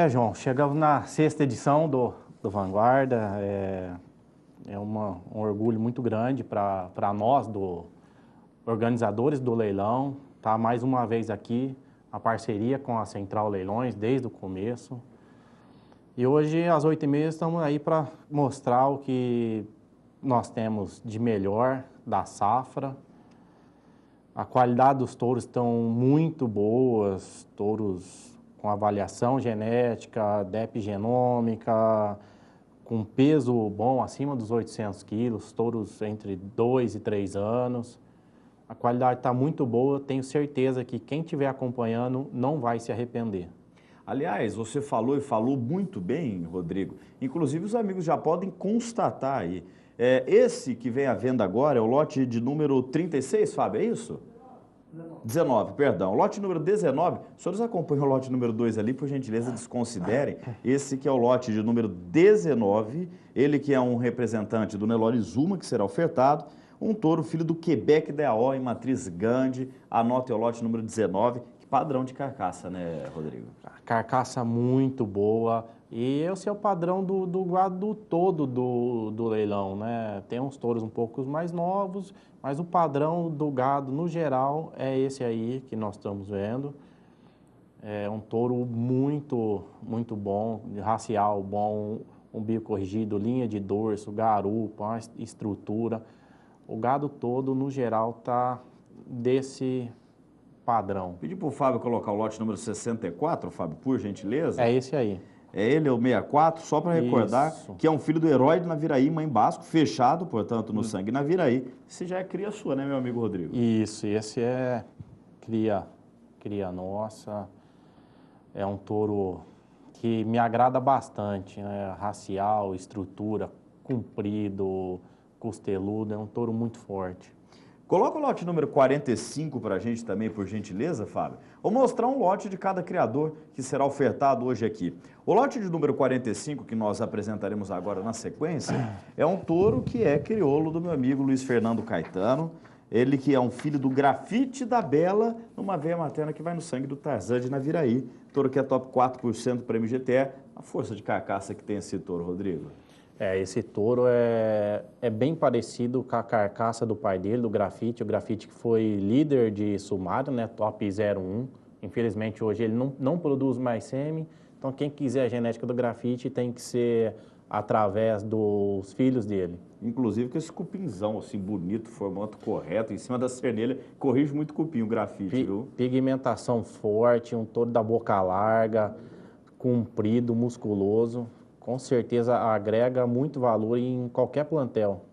João, chegamos na 6ª edição do Vanguarda. É um orgulho muito grande para nós, organizadores do leilão, tá mais uma vez aqui, a parceria com a Central Leilões desde o começo. E hoje, às 8h30, estamos aí para mostrar o que nós temos de melhor da safra. A qualidade dos touros estão muito boas, touros com avaliação genética, DEP genômica, com peso bom, acima dos 800 quilos, touros entre 2 e 3 anos. A qualidade está muito boa, tenho certeza que quem estiver acompanhando não vai se arrepender. Aliás, você falou e falou muito bem, Rodrigo. Inclusive, os amigos já podem constatar aí. Esse que vem à venda agora é o lote de número 36, Fábio, é isso? 19, perdão. O lote número 19, os senhores acompanham o lote número 2 ali, por gentileza, desconsiderem. Esse que é o lote de número 19, ele que é um representante do Nelore Zuma, que será ofertado. Um touro filho do Quebec DAO em matriz Gandhi, anota o lote número 19, que padrão de carcaça, né, Rodrigo? Carcaça muito boa, e esse é o padrão do gado todo do leilão, né? Tem uns touros um pouco mais novos, mas o padrão do gado, no geral, é esse aí que nós estamos vendo. É um touro muito bom, racial bom, um bico corrigido, linha de dorso, garupa, uma estrutura. O gado todo, no geral, está desse padrão. Pedi para o Fábio colocar o lote número 64, Fábio, por gentileza. É esse aí. É ele, é o 64, só para recordar que é um filho do herói de Naviraí, mãe Basco, fechado, portanto, no sangue Naviraí. Esse já é cria sua, né, meu amigo Rodrigo? Isso, esse é cria nossa. É um touro que me agrada bastante, né? Racial, estrutura, comprido, costeludo, é um touro muito forte. Coloca o lote número 45 para a gente também, por gentileza, Fábio. Vou mostrar um lote de cada criador que será ofertado hoje aqui. O lote de número 45, que nós apresentaremos agora na sequência, é um touro que é crioulo do meu amigo Luiz Fernando Caetano. Ele que é um filho do Grafite da Bela, numa veia materna que vai no sangue do Tarzan de Naviraí. Touro que é top 4% para MGTE. A força de carcaça que tem esse touro, Rodrigo. Esse touro é bem parecido com a carcaça do pai dele, do Grafite. O Grafite que foi líder de sumário, né, top 01. Infelizmente, hoje ele não produz mais sêmen. Então, quem quiser a genética do Grafite tem que ser através dos filhos dele. Inclusive com esse cupinzão assim bonito, formato correto, em cima da cernelha, corrige muito cupim o grafite, viu? Pigmentação forte, um touro da boca larga, comprido, musculoso, com certeza agrega muito valor em qualquer plantel.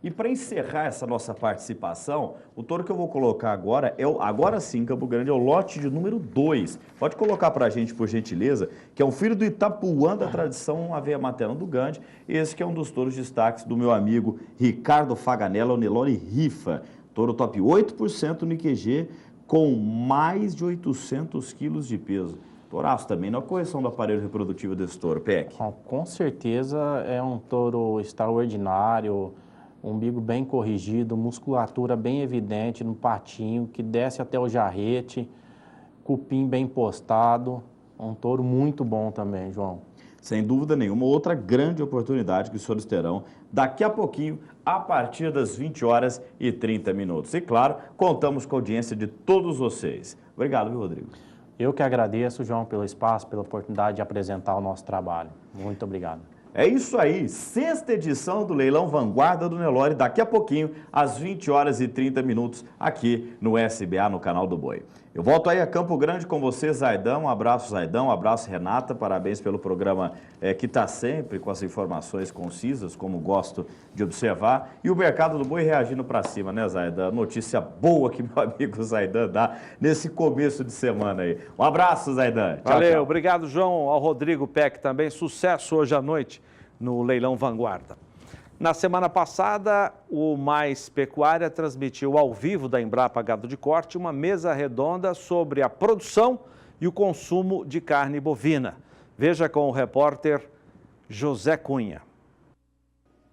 E para encerrar essa nossa participação, o touro que eu vou colocar agora, agora sim, em Campo Grande, é o lote de número 2. Pode colocar para a gente, por gentileza, que é um filho do Itapuã da tradição aveia materna do Gandhi. Esse que é um dos touros destaques do meu amigo Ricardo Faganella, o Nelore Rifa. Touro top 8% no IQG, com mais de 800 quilos de peso. Touraço também na correção do aparelho reprodutivo desse touro, Peck. Com certeza é um touro extraordinário, umbigo bem corrigido, musculatura bem evidente no patinho, que desce até o jarrete, cupim bem postado, um touro muito bom também, João. Sem dúvida nenhuma, outra grande oportunidade que os senhores terão daqui a pouquinho, a partir das 20h30. E claro, contamos com a audiência de todos vocês. Obrigado, viu, Rodrigo? Eu que agradeço, João, pelo espaço, pela oportunidade de apresentar o nosso trabalho. Muito obrigado. É isso aí, 6ª edição do Leilão Vanguarda do Nelore, daqui a pouquinho, às 20h30, aqui no SBA, no Canal do Boi. Eu volto aí a Campo Grande com você, Zaidão. Um abraço, Zaidão. Um abraço, Renata. Parabéns pelo programa que está sempre com as informações concisas, como gosto de observar. E o mercado do boi reagindo para cima, né, Zaidão? Notícia boa que meu amigo Zaidão dá nesse começo de semana aí. Um abraço, Zaidão. Tchau, Valeu, tchau. Obrigado, João. Ao Rodrigo Peck também. Sucesso hoje à noite no Leilão Vanguarda. Na semana passada, o Mais Pecuária transmitiu ao vivo da Embrapa Gado de Corte uma mesa redonda sobre a produção e o consumo de carne bovina. Veja com o repórter José Cunha.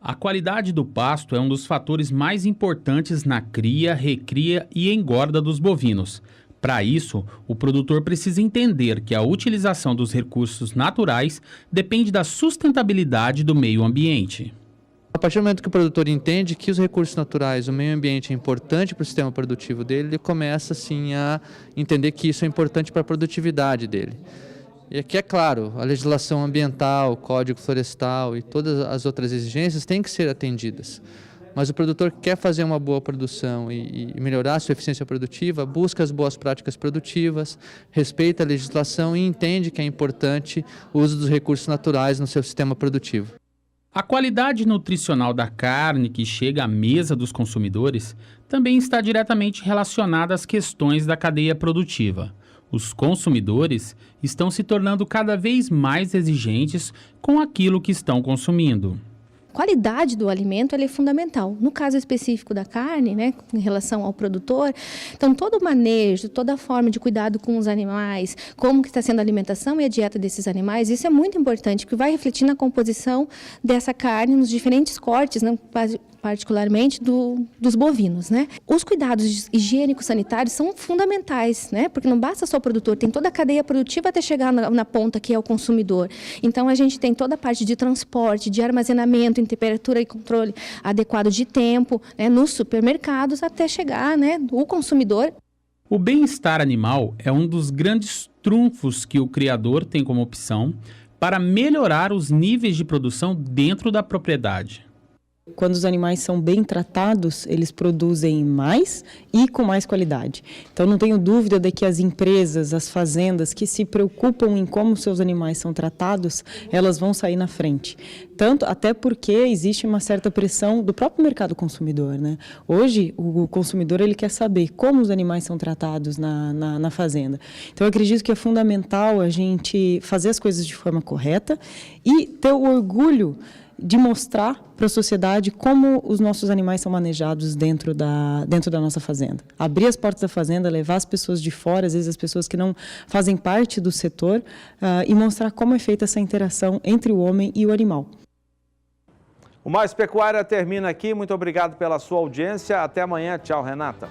A qualidade do pasto é um dos fatores mais importantes na cria, recria e engorda dos bovinos. Para isso, o produtor precisa entender que a utilização dos recursos naturais depende da sustentabilidade do meio ambiente. A partir do momento que o produtor entende que os recursos naturais, o meio ambiente é importante para o sistema produtivo dele, ele começa assim a entender que isso é importante para a produtividade dele. E aqui é claro, a legislação ambiental, o Código Florestal e todas as outras exigências têm que ser atendidas. Mas o produtor que quer fazer uma boa produção e melhorar a sua eficiência produtiva, busca as boas práticas produtivas, respeita a legislação e entende que é importante o uso dos recursos naturais no seu sistema produtivo. A qualidade nutricional da carne que chega à mesa dos consumidores também está diretamente relacionada às questões da cadeia produtiva. Os consumidores estão se tornando cada vez mais exigentes com aquilo que estão consumindo. A qualidade do alimento é fundamental. No caso específico da carne, né, em relação ao produtor, então todo o manejo, toda a forma de cuidado com os animais, como que está sendo a alimentação e a dieta desses animais, isso é muito importante, porque vai refletir na composição dessa carne nos diferentes cortes, né, particularmente dos bovinos, né? Os cuidados higiênicos sanitários são fundamentais, né? Porque não basta só o produtor, tem toda a cadeia produtiva até chegar na ponta que é o consumidor. Então a gente tem toda a parte de transporte, de armazenamento em temperatura e controle adequado de tempo, né? Nos supermercados até chegar, né, o consumidor. O bem-estar animal é um dos grandes trunfos que o criador tem como opção para melhorar os níveis de produção dentro da propriedade. Quando os animais são bem tratados, eles produzem mais e com mais qualidade. Então, não tenho dúvida de que as empresas, as fazendas que se preocupam em como seus animais são tratados, elas vão sair na frente. Tanto, até porque existe uma certa pressão do próprio mercado consumidor, né? Hoje, o consumidor ele quer saber como os animais são tratados na fazenda. Então, eu acredito que é fundamental a gente fazer as coisas de forma correta e ter o orgulho de mostrar para a sociedade como os nossos animais são manejados dentro da nossa fazenda. Abrir as portas da fazenda, levar as pessoas de fora, às vezes as pessoas que não fazem parte do setor, e mostrar como é feita essa interação entre o homem e o animal. O Mais Pecuária termina aqui. Muito obrigado pela sua audiência. Até amanhã. Tchau, Renata.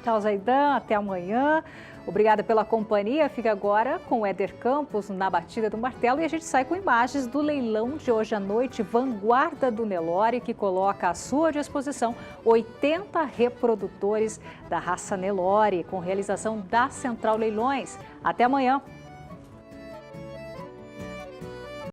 Tchau, Zaidan. Até amanhã. Obrigada pela companhia. Fica agora com o Éder Campos na Batida do Martelo e a gente sai com imagens do leilão de hoje à noite, Vanguarda do Nelore, que coloca à sua disposição 80 reprodutores da raça Nelore, com realização da Central Leilões. Até amanhã.